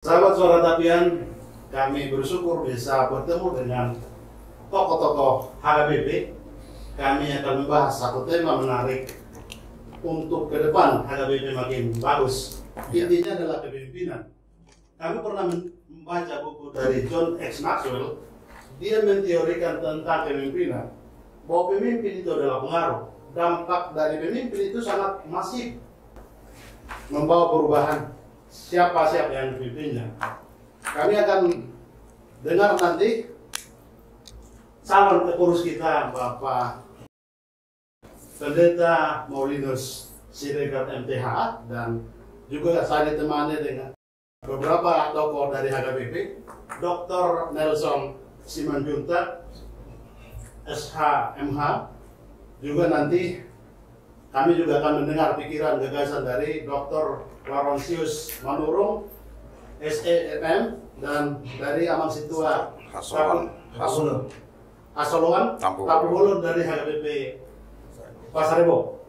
Sahabat Suara Tapian, kami bersyukur bisa bertemu dengan tokoh-tokoh HKBP. Kami akan membahas satu tema menarik untuk ke depan HKBP makin bagus. Intinya adalah kepemimpinan. Kami pernah membaca buku dari John X. Maxwell. Dia menteorikan tentang kepemimpinan, bahwa pemimpin itu adalah pengaruh. Dampak dari pemimpin itu sangat masif, membawa perubahan. Siapa yang dipimpinnya. Kami akan dengar nanti calon pengurus kita, Bapak Pendeta Maulinus Siregar MTH, dan juga saya ditemani dengan beberapa tokoh dari HKBP, Dr. Nelson Simanjuntak, SHMH. Juga nanti kami juga akan mendengar pikiran gagasan dari Dr. Laurentius Manurung, SEMM, dan dari Amang Situa Asolongan Tapuhulun dari HKBP Pasar Rebo.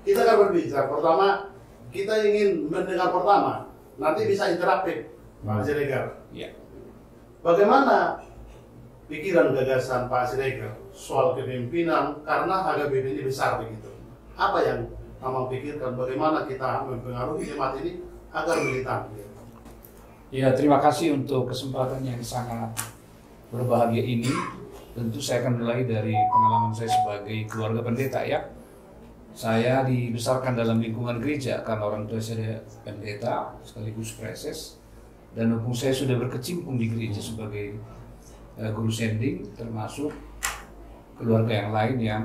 Kita akan berbicara. Pertama, kita ingin mendengar pertama, nanti bisa interaktif, Pak Siregar. Ya. Bagaimana pikiran gagasan Pak Siregar soal kepemimpinan, karena HKBP ini besar begitu. Apa yang Amang pikirkan, bagaimana kita mempengaruhi jemaat ini agar militan? Ya, terima kasih untuk kesempatan yang sangat berbahagia ini. Tentu saya akan mulai dari pengalaman saya sebagai keluarga pendeta ya. Saya dibesarkan dalam lingkungan gereja karena orang tua saya pendeta sekaligus preses, dan mumpung saya sudah berkecimpung di gereja sebagai guru sending, termasuk keluarga yang lain yang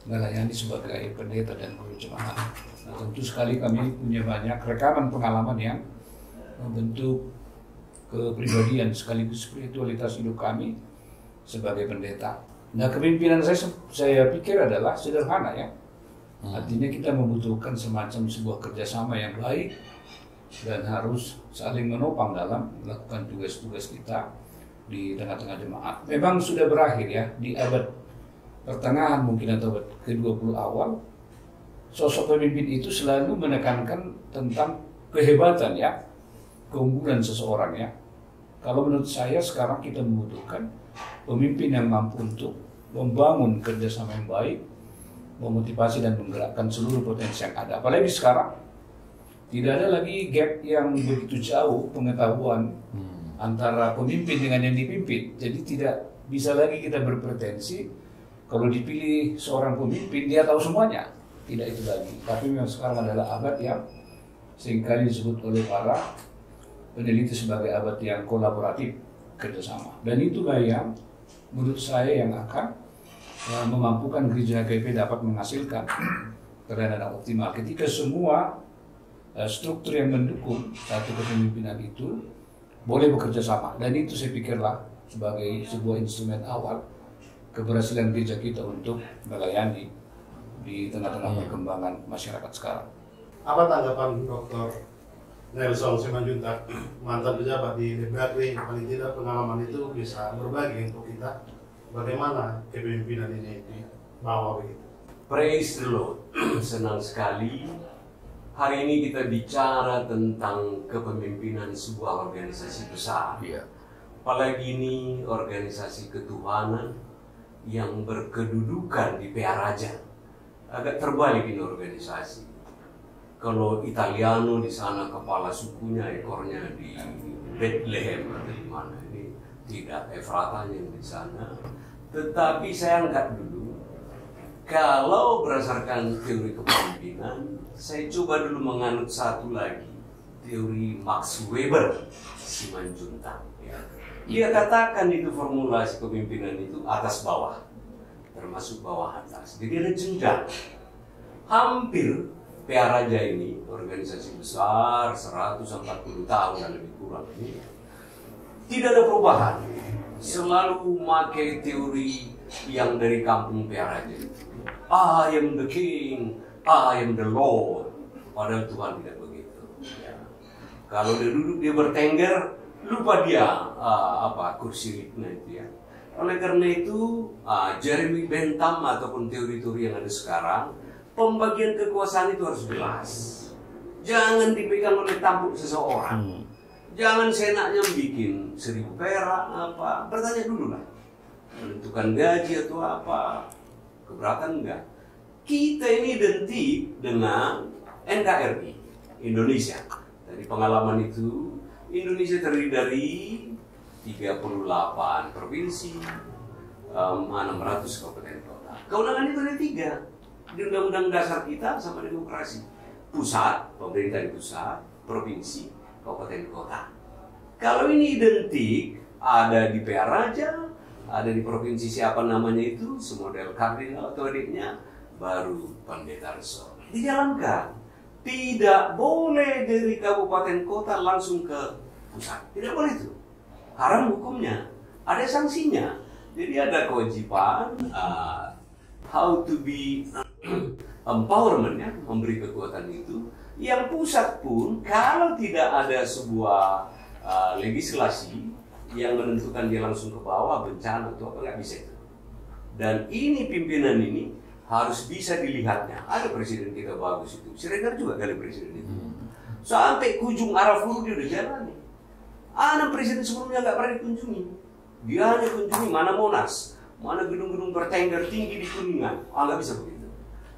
melayani sebagai pendeta dan guru jemaat. Nah, tentu sekali kami punya banyak rekaman pengalaman yang membentuk kepribadian sekaligus spiritualitas hidup kami sebagai pendeta. Nah, kepemimpinan saya pikir adalah sederhana ya. Artinya kita membutuhkan semacam sebuah kerjasama yang baik dan harus saling menopang dalam melakukan tugas-tugas kita di tengah-tengah jemaat. Memang sudah berakhir ya di abad pertengahan mungkin atau ke-20 awal, sosok pemimpin itu selalu menekankan tentang kehebatan ya, keunggulan seseorang ya. Kalau menurut saya sekarang kita membutuhkan pemimpin yang mampu untuk membangun kerjasama yang baik, memotivasi dan menggerakkan seluruh potensi yang ada. Apalagi sekarang tidak ada lagi gap yang begitu jauh pengetahuan antara pemimpin dengan yang dipimpin. Jadi tidak bisa lagi kita berpretensi kalau dipilih seorang pemimpin, dia tahu semuanya. Tidak itu lagi. Tapi memang sekarang adalah abad yang seringkali disebut oleh para peneliti sebagai abad yang kolaboratif, kerjasama. Dan itulah yang menurut saya yang akan memampukan gereja HKBP dapat menghasilkan keadaan optimal. Ketika semua struktur yang mendukung satu kepemimpinan itu boleh bekerja sama. Dan itu saya pikirlah sebagai sebuah instrumen awal keberhasilan gereja kita untuk melayani di tengah-tengah perkembangan masyarakat sekarang. Apa tanggapan Dr. Nelson Simanjuntak, mantan pejabat di DPRD, paling tidak pengalaman itu bisa berbagi untuk kita, bagaimana kepemimpinan ini dibawa begitu? Praise the Lord. Senang sekali hari ini kita bicara tentang kepemimpinan sebuah organisasi besar. Apalagi ini organisasi ketuhanan yang berkedudukan di PA Raja. Agak terbalik ini organisasi. Kalau Italiano di sana kepala sukunya, ekornya di Bethlehem atau di mana, ini tidak, Efratanya di sana. Tetapi saya angkat dulu, kalau berdasarkan teori kepemimpinan, saya coba dulu menganut satu lagi, teori Max Weber Simanjuntak. Dia katakan itu formulasi kepemimpinan itu atas bawah, termasuk bawah atas. Jadi ada jenjang. Hampir PA Raja ini, organisasi besar, 140 tahun dan lebih kurang ini, tidak ada perubahan. Selalu memakai teori yang dari kampung PA Raja itu. I am the king, I am the Lord. Padahal Tuhan tidak begitu. Ya. Kalau dia duduk, dia bertengger, lupa dia kursi ritme itu ya. Oleh karena itu Jeremy Bentham ataupun teori-teori yang ada sekarang, pembagian kekuasaan itu harus jelas. Jangan dipegang oleh tampuk seseorang. Jangan senaknya bikin 1.000 perak apa. Bertanya dulu lah. Menentukan gaji atau apa. Keberatan enggak? Kita ini identik dengan NKRI, Indonesia. Dari pengalaman itu, Indonesia terdiri dari 38 provinsi, 600 kabupaten kota. Kewenangan itu ada 3 di Undang-Undang Dasar kita sama demokrasi. Pusat, pemerintah di pusat, provinsi, kabupaten kota. Kalau ini identik, ada di PR Raja, ada di provinsi siapa namanya itu, semodel kardinal atau adiknya, baru pendeta resort. Dijalankan. Tidak boleh dari kabupaten kota langsung ke pusat. Tidak boleh itu. Haram hukumnya. Ada sanksinya. Jadi ada kewajiban how to be empowerment, ya, memberi kekuatan itu. Yang pusat pun kalau tidak ada sebuah legislasi yang menentukan dia langsung ke bawah, bencana atau apa, nggak bisa itu. Dan ini pimpinan ini harus bisa dilihatnya. Ada presiden kita bagus itu. Siregar juga kali presiden itu. Sampai ke ujung Arafuru dia udah jalani. Ada presiden sebelumnya nggak pernah dikunjungi. Dia hanya kunjungi mana Monas, mana gedung-gedung bertengger tinggi di Kuningan. Nggak bisa begitu.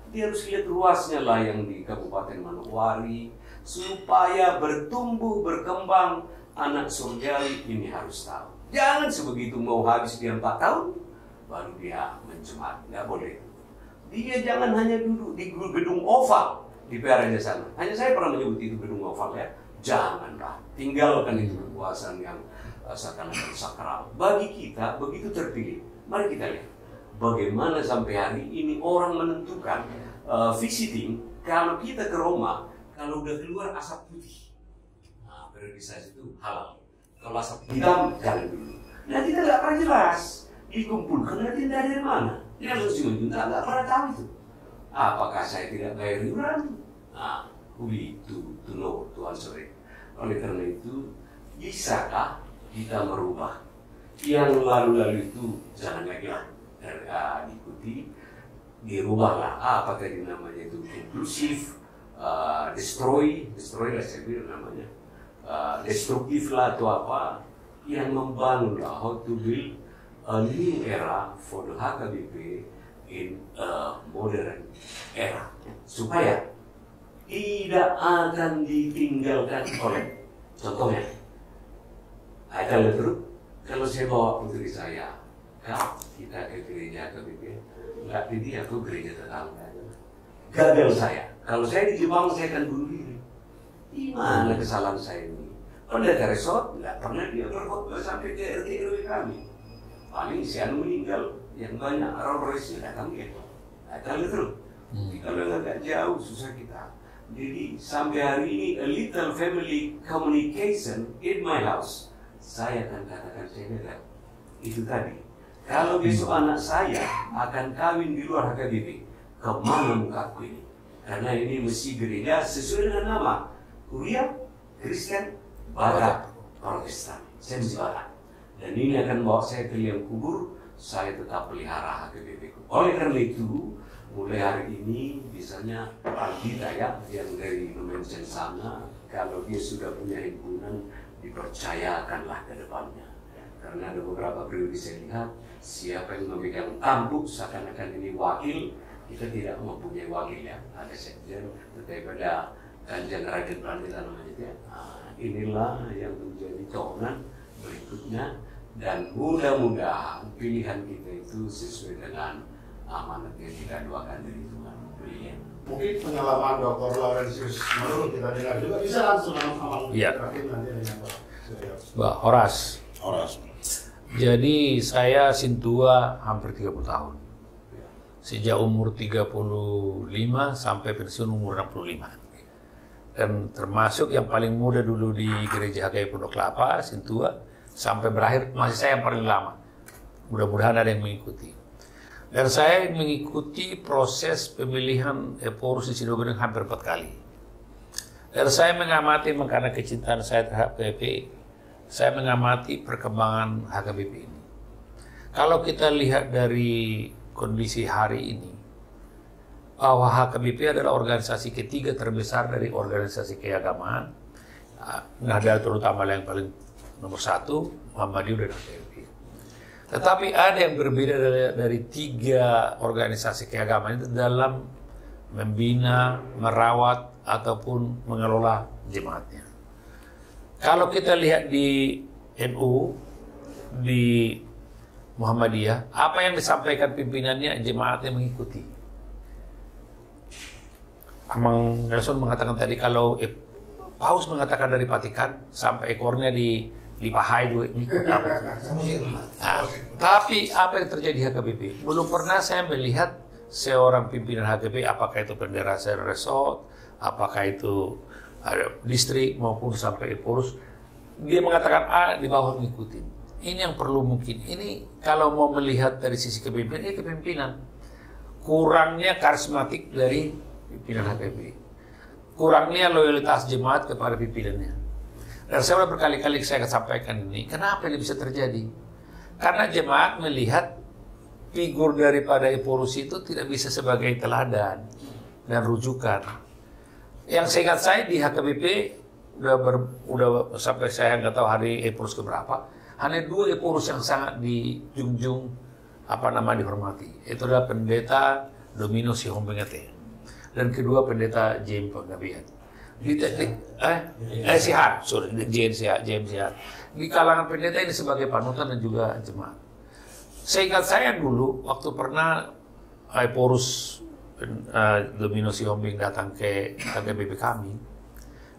Dia harus lihat luasnya lah yang di Kabupaten Manokwari, supaya bertumbuh, berkembang anak surgawi ini harus tahu. Jangan sebegitu mau habis dia 4 tahun, baru dia mencemat. Nggak boleh. Dia jangan hanya duduk di gedung oval di PR Raja sana. Hanya saya pernah menyebut itu gedung oval, ya. Janganlah. Tinggalkan itu kekuasaan yang seakan-akan sakral. Bagi kita, begitu terpilih, mari kita lihat bagaimana sampai hari ini orang menentukan visiting. Kalau kita ke Roma, kalau udah keluar asap putih, nah, periodisasi itu halal. Kalau asap hitam, jangan dulu. Nah, kita nggak pernah jelas dikumpulkan, nanti dari mana? Dia langsung nggak pernah tahu itu. Apakah saya tidak bayar iuran? Nah, we to know, to answer it. Oleh karena itu, bisakah kita merubah yang lalu-lalu itu? Jangan lagi lah diikuti, dirubahlah. Apa tadi namanya itu? Inklusif, destroy lah saya bilang namanya. Destruktif lah atau apa. Yang membangun lah, how to build a new era for the HKBP in a modern era, supaya tidak akan ditinggalkan oleh, contohnya, kalau saya bawa putri saya, kita ke gereja HKBP, nggak di dia tuh gereja tetangga, gagal saya. Kalau saya di Jepang saya akan bunuh diri. Di mana kesalahan saya ini? Pendeta resort nggak pernah dia berkhotbah sampai ke RT RW kami. Paling si anu meninggal, yang banyak Rolls-Royce datang gitu. Terus, kalau nggak jauh susah kita. Jadi sampai hari ini a little family communication in my house, saya akan katakan saya gagal. Itu tadi. Kalau besok anak saya akan kawin di luar HKBP, kemana mukaku ini? Karena ini mesti gereja sesuai dengan nama. Kuria, Kristen, Barat, Protestan. Saya mesti Barat. Dan ini akan bawa saya ke liang kubur, saya tetap pelihara HKBP. Oleh karena itu, mulai hari ini, misalnya Aldita ya, yang dari Indonesia sana, kalau dia sudah punya himpunan, dipercayakanlah ke depannya. Karena ada beberapa periode saya lihat, siapa yang memegang tampuk, seakan-akan ini wakil, kita tidak mempunyai wakil ya. Ada sekjen, tetapi pada Kanjeng Raden Pranita namanya ya. Nah, inilah yang menjadi tonan berikutnya. Dan mudah-mudahan pilihan kita itu sesuai dengan amanat yang kita doakan dari Tuhan. Mungkin pengalaman Dr. Laurentius Manurung kita dengar juga, bisa langsung aman terakhir nanti dengan Mbak Horas. Jadi saya Sintua hampir 30 tahun. Sejak umur 35 sampai pensiun umur 65. Dan termasuk yang paling muda dulu di Gereja HKBP Pondok Kelapa, Sintua, sampai berakhir masih saya yang paling lama. Mudah-mudahan ada yang mengikuti. Dan saya mengikuti proses pemilihan pengurus di Sidoarjo hampir 4 kali. Dan saya mengamati, karena kecintaan saya terhadap HKBP, saya mengamati perkembangan HKBP ini. Kalau kita lihat dari kondisi hari ini, bahwa HKBP adalah organisasi ketiga terbesar dari organisasi keagamaan. Nahdlatul terutama yang paling nomor 1, Muhammadiyah dan HKBP. Tetapi ada yang berbeda dari 3 organisasi keagamaan itu dalam membina, merawat, ataupun mengelola jemaatnya. Kalau kita lihat di NU, di Muhammadiyah, apa yang disampaikan pimpinannya, jemaatnya mengikuti. Amang Nelson mengatakan tadi kalau Paus mengatakan dari Vatikan sampai ekornya dipahai dulu. Nah, tapi apa yang terjadi di HKBP? Belum pernah saya melihat seorang pimpinan HKBP, apakah itu bendera resort, apakah itu distrik maupun sampai Epurus, dia mengatakan A, di bawah mengikuti. Ini yang perlu mungkin. Ini kalau mau melihat dari sisi kepemimpinan, ini kepemimpinan. Kurangnya karismatik dari pimpinan HKBP. Kurangnya loyalitas jemaat kepada pimpinannya. Dan saya sudah berkali-kali saya sampaikan ini. Kenapa ini bisa terjadi? Karena jemaat melihat figur daripada Epurus itu tidak bisa sebagai teladan dan rujukan. Yang seingat saya di HKBP udah sampai saya nggak tahu hari Epurus keberapa, hanya 2 Epurus yang sangat dijunjung dihormati. Itu adalah pendeta Domino Sihombengete dan kedua pendeta James Panggabean. Di teknik James Sihat. Di kalangan pendeta ini sebagai panutan dan juga jemaat. Seingat saya dulu waktu pernah Epurus Domino Sihombing datang ke HKBP kami,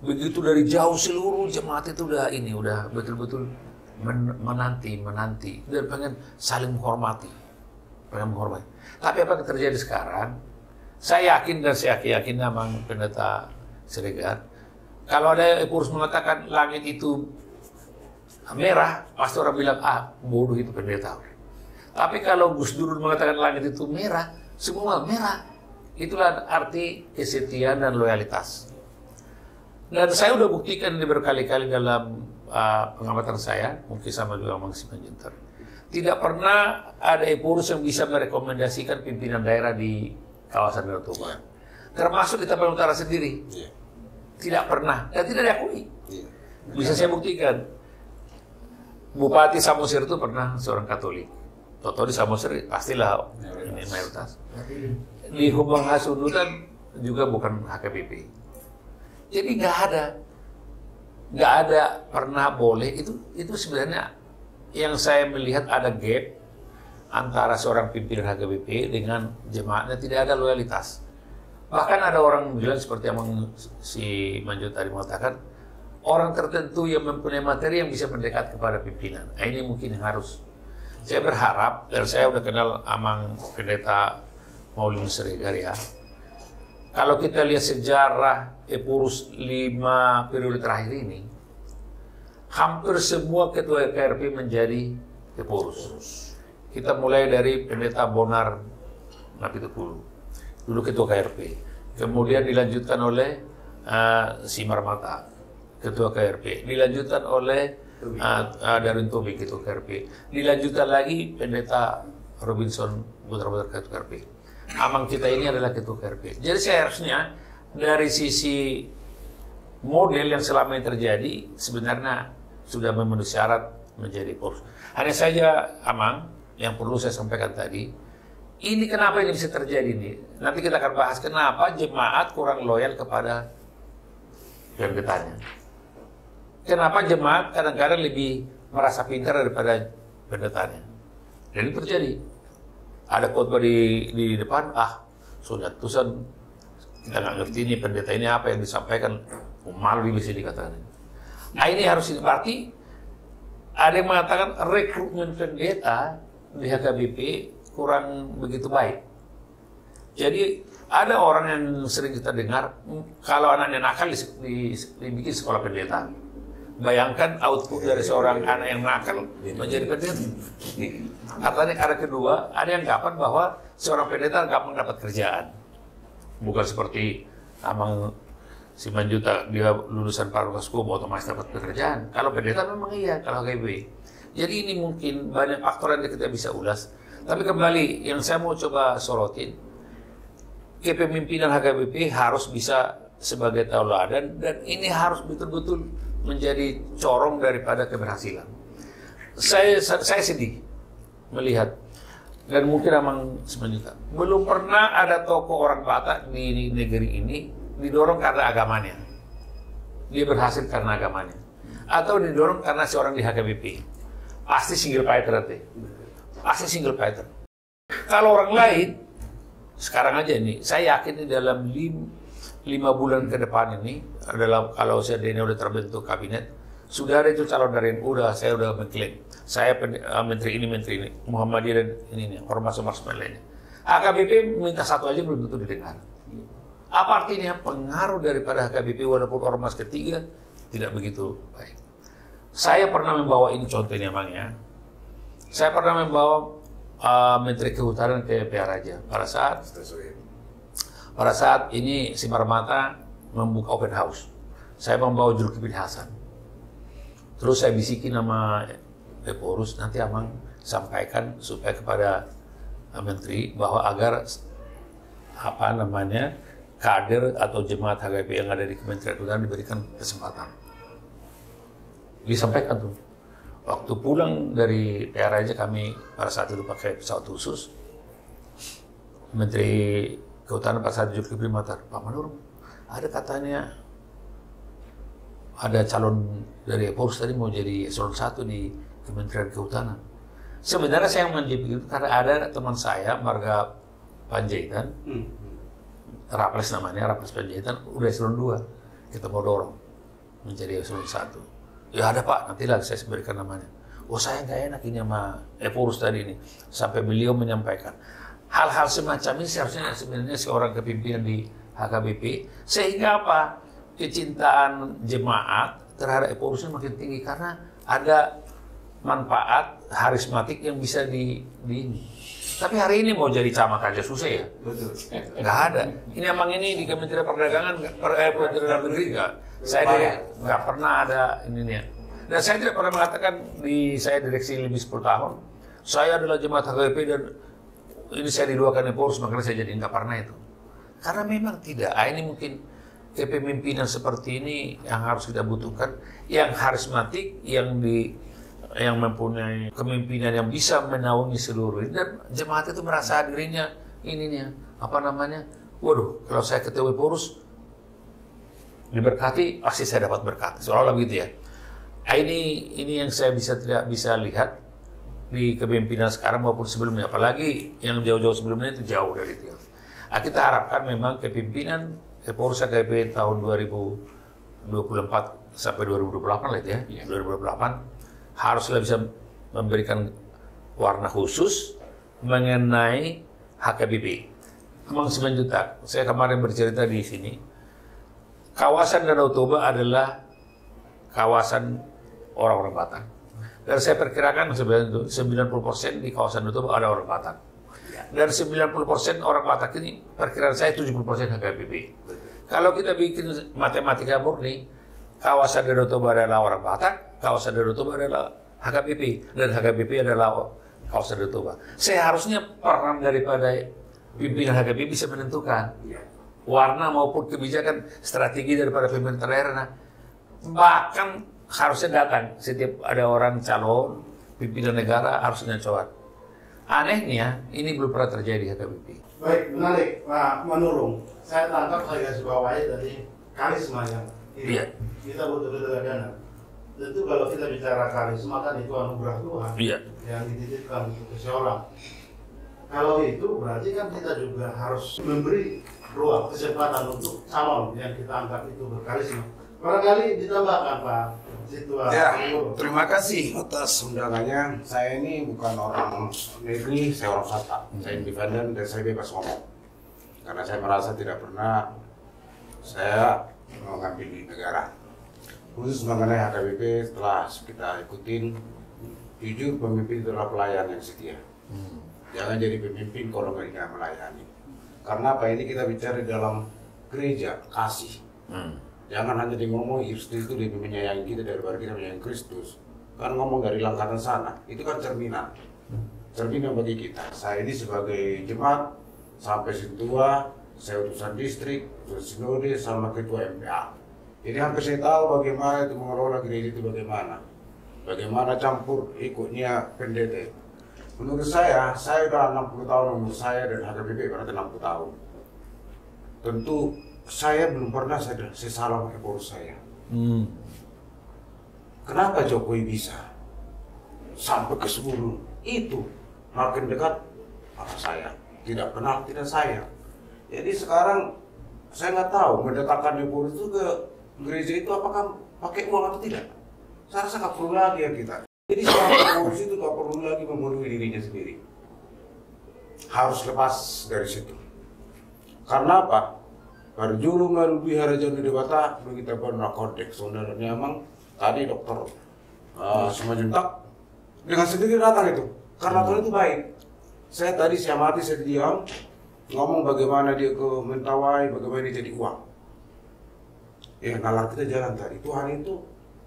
begitu dari jauh seluruh jemaat itu udah betul-betul menanti dan pengen saling menghormati. Tapi apa yang terjadi sekarang? Saya yakin dan saya yakin memang pendeta Siregar, kalau ada Epurus mengatakan langit itu merah, pasti orang bilang bodoh itu pendeta. Tapi kalau Gus Dur mengatakan langit itu merah, semua merah. Itulah arti kesetiaan dan loyalitas. Dan saya udah buktikan ini berkali-kali dalam pengamatan saya, mungkin sama juga Mang Simanjuntak. Tidak pernah ada Epurus yang bisa merekomendasikan pimpinan daerah di kawasan Danau Toba. Termasuk di Tapanuli Utara sendiri. Tidak pernah, dan tidak diakui. Bisa saya buktikan. Bupati Samosir itu pernah seorang Katolik. Toto di Samosir pastilah ini mayoritas. Di Humbang Hasundutan juga bukan HKBP. Jadi nggak ada pernah boleh. Itu sebenarnya yang saya melihat ada gap antara seorang pimpinan HKBP dengan jemaatnya, tidak ada loyalitas. Bahkan ada orang bilang seperti yang si Manjut tadi mengatakan, orang tertentu yang mempunyai materi yang bisa mendekat kepada pimpinan. Nah, ini mungkin yang harus. Saya berharap, dan saya udah kenal Amang Pendeta Maulid Siregar ya. Kalau kita lihat sejarah Epurus 5 periode terakhir ini, hampir semua ketua KRP menjadi Epurus. Kita mulai dari Pendeta Bonar Napitupulu, dulu ketua KRP. Kemudian dilanjutkan oleh Simar Mata, ketua KRP. Dilanjutkan oleh Darwin Tobing, ketua KRP. Dilanjutkan lagi Pendeta Robinson Putra ketua KRP. Amang kita ini adalah ketua KRP. Jadi seharusnya dari sisi model yang selama ini terjadi sebenarnya sudah memenuhi syarat menjadi Epurus. Hanya saja Amang yang perlu saya sampaikan tadi, ini kenapa ini bisa terjadi nih? Nanti kita akan bahas kenapa jemaat kurang loyal kepada pendetanya. Kenapa jemaat kadang-kadang lebih merasa pintar daripada pendetanya. Dan itu terjadi. Ada khotbah di depan, sunatusan kita nggak ngerti ini pendeta ini apa yang disampaikan, malu bisa dikatakan. Nah ini harus berarti ada yang mengatakan rekrutmen pendeta di HKBP kurang begitu baik. Jadi ada orang yang sering kita dengar, kalau anaknya nakal dibikin sekolah pendeta. Bayangkan output dari seorang anak yang nakal menjadi pendeta. Katanya karena kedua, ada yang anggapan bahwa seorang pendeta gampang dapat kerjaan. Bukan seperti Amang Simanjuntak, dia lulusan Fakultas Hukum otomatis dapat pekerjaan. Kalau pendeta memang iya, kalau HKBP. Jadi ini mungkin banyak faktor yang kita bisa ulas. Tapi kembali, yang saya mau coba sorotin, kepemimpinan HKBP harus bisa sebagai tauladan dan ini harus betul-betul menjadi corong daripada keberhasilan. Saya sedih melihat dan mungkin Amang semenjak belum pernah ada tokoh orang Batak di negeri ini didorong karena agamanya. Dia berhasil karena agamanya. Atau didorong karena seorang di HKBP. Pasti single fighter nanti. Pasti single fighter. Kalau orang lain, sekarang aja ini, saya yakin di dalam 5 bulan ke depan ini, adalah kalau seandainya udah terbentuk kabinet, sudah ada itu calon dari NU, saya udah mengklaim. Saya menteri ini, Muhammadiyah dan ini ormas-ormas lainnya. HKBP minta satu aja belum tentu didengar. Apa artinya? Pengaruh daripada HKBP walaupun ormas ketiga tidak begitu baik. Saya pernah membawa ini contohnya Bang ya. Saya pernah membawa Menteri Kehutanan ke PR Raja pada saat ini Simarmata membuka open house. Saya membawa Zulkifli Hasan. Terus saya bisikin nama Eporus, nanti Amang sampaikan supaya kepada Menteri bahwa agar kader atau jemaat HKBP yang ada di Kementerian Kehutanan diberikan kesempatan. Disampaikan tuh. Waktu pulang dari PR aja kami pada saat itu pakai pesawat khusus. Menteri Kehutanan pada saat Zulkifli Hasan, Pak Manurung, ada katanya ada calon dari Eporus tadi mau jadi eselon 1 di Kementerian Kehutanan. Sebenarnya saya menjawab itu karena ada teman saya, Marga Panjaitan, Raples namanya, Raples Panjaitan, udah eselon 2. Kita mau dorong menjadi eselon 1. Ya ada Pak, nantilah saya berikan namanya. Oh saya nggak enak ini sama Eporus tadi ini. Sampai beliau menyampaikan. Hal-hal semacam ini sebenarnya seorang kepimpinan di HKBP. Sehingga apa? Kecintaan jemaat terhadap Eporusnya makin tinggi. Karena ada manfaat harismatik yang bisa di Tapi hari ini mau jadi camat aja susah ya? Betul. Nggak ada. Ini emang ini di Kementerian Perdagangan, Kementerian Dalam Negeri nggak. Saya nggak pernah ada ininya. Dan saya tidak pernah mengatakan saya direksi lebih 10 tahun. Saya adalah jemaat HKBP dan ini saya diduakan Eporus, makanya saya jadi nggak pernah itu. Karena memang tidak. Ini mungkin kepemimpinan seperti ini yang harus kita butuhkan, yang harismatik, yang mempunyai kepemimpinan yang bisa menaungi seluruh ini. Dan jemaat itu merasa dirinya waduh, kalau saya ketua Eporus diberkati, pasti saya dapat berkat. Seolah-olah begitu ya. Ini yang saya tidak bisa lihat di kepemimpinan sekarang maupun sebelumnya. Apalagi yang jauh-jauh sebelumnya itu jauh dari itu. Kita harapkan memang kepemimpinan Eporus HKBP tahun 2024 sampai 2028 lah itu ya. 2028 haruslah bisa memberikan warna khusus mengenai HKBP. Memang 9 juta. Saya kemarin bercerita di sini. Kawasan Danau Toba adalah kawasan orang-orang Batak. Dan saya perkirakan 90% di kawasan Danau Toba ada orang Batak. Dan 90% orang Batak ini perkiraan saya 70% HKBP. Kalau kita bikin matematika murni, kawasan Danau Toba adalah orang Batak, kawasan Danau Toba adalah HKBP, dan HKBP adalah kawasan Danau Toba. Seharusnya peran daripada pimpinan HKBP bisa menentukan warna maupun kebijakan strategi daripada pemerintah daerah. Bahkan harusnya datang setiap ada orang calon pimpinan negara harusnya coba. Anehnya ini belum pernah terjadi di HKBP. Baik, menarik Pak Manurung. Saya tangkap saya garis bawahi dari karisma yang kita butuh keteladanan. Tentu kalau kita bicara karisma kan itu anugerah Tuhan yang dititipkan untuk seseorang. Kalau itu berarti kan kita juga harus memberi ruang kesempatan untuk calon yang kita anggap itu berkarisma. Barangkali ditambahkan Pak Situa. Ya, terima kasih atas undangannya. Saya ini bukan orang negeri, saya orang Batak. Saya independen dan saya bebas ngomong. Karena saya merasa tidak pernah saya mengambil di negara. Khusus mengenai HKBP setelah kita ikutin, jujur pemimpin itu adalah pelayan yang setia. Jangan jadi pemimpin kalau nggak melayani. Karena apa ini kita bicara dalam gereja kasih. Jangan hanya di ngomong Kristus itu lebih menyayangi kita daripada kita menyayangi Kristus. Kan ngomong dari langkatan sana, itu kan cerminan bagi kita. Saya ini sebagai jemaat sampai setua, saya utusan distrik, utusan sinode, sama ketua MPA. Jadi hampir saya tahu bagaimana itu mengelola gereja itu bagaimana campur ikutnya pendeta. Menurut saya udah 60 tahun umur saya dan HKBP berarti 60 tahun. Tentu saya belum pernah saya salah pakai poros saya. Kenapa Jokowi bisa sampai ke 10 itu makin dekat sama saya, tidak kenal, tidak sayang. Jadi sekarang saya nggak tahu mendatangkan poros itu ke gereja itu apakah pakai uang atau tidak. Saya rasa nggak perlu lagi ya kita. Jadi seorang poros itu nggak perlu lagi memenuhi dirinya sendiri. Harus lepas dari situ. Karena apa? Parjulu marubi harajan di debata begitu pernah konteks saudaranya emang tadi dokter Semajuntak dengan sendiri datang itu karena Tuhan itu baik. Saya tadi siang mati saya diam ngomong bagaimana dia ke Mentawai, bagaimana dia jadi uang. Ya nalar kita jalan tadi Tuhan itu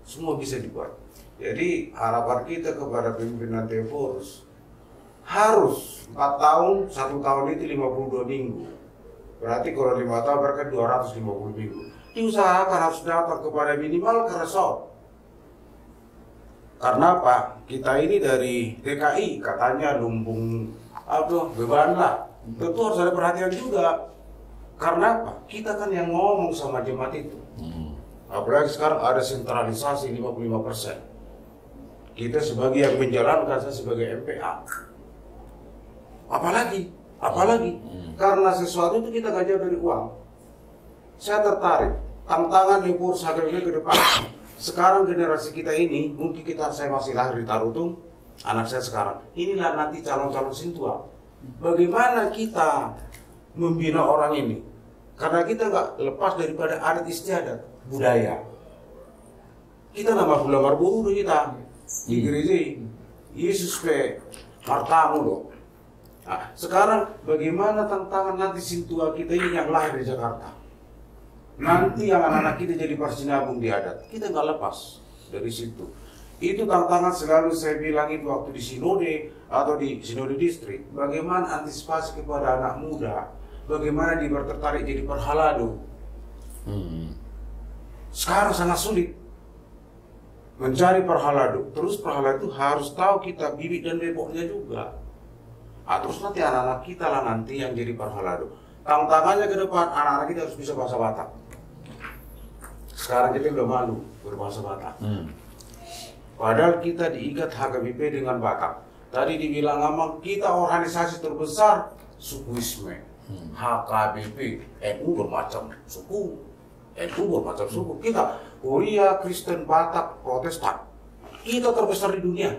semua bisa dibuat. Jadi harapan kita kepada pimpinan Teoporus harus 4 tahun, 1 tahun itu 52 minggu. Berarti kalau 5 tahun berarti 250 minggu. Diusahakan harus datang kepada minimal ke resort. Karena apa? Kita ini dari DKI katanya lumbung beban lah. Tentu harus ada perhatian juga. Karena apa? Kita kan yang ngomong sama jemaat itu. Apalagi sekarang ada sentralisasi 55%. Kita sebagai yang menjalankan, saya sebagai MPA. Apalagi karena sesuatu itu kita gak jauh dari uang. Saya tertarik tantangan di Poros HKBP ke depan. Sekarang generasi kita ini, mungkin saya masih lahir di Tarutung, anak saya sekarang. Inilah nanti calon-calon sintua. Bagaimana kita membina orang ini? Karena kita nggak lepas daripada adat istiadat budaya. Kita nama bulan berburu kita di gereja. Yesus pe martamu loh. Nah, sekarang bagaimana tantangan nanti sintua kita ini yang lahir di Jakarta? Nanti yang anak-anak kita jadi parsinabung di adat. Kita nggak lepas dari situ. Itu tantangan selalu saya bilang itu waktu di sinode atau di sinode distrik. Bagaimana antisipasi kepada anak muda? Bagaimana dia tertarik jadi perhalado? Sekarang sangat sulit mencari perhalado. Terus perhalado itu harus tahu kita bibit dan beboknya juga. Terus nanti anak-anak kita lah nanti yang jadi perhalado. Tantangannya ke depan anak-anak kita harus bisa bahasa Batak. Sekarang kita udah malu berbahasa Batak. Padahal kita diikat HKBP dengan Batak. Tadi dibilang ngomong kita organisasi terbesar sukuisme. HKBP, NU bermacam suku. Kita Korea, Kristen, Batak, Protestan. Kita terbesar di dunia.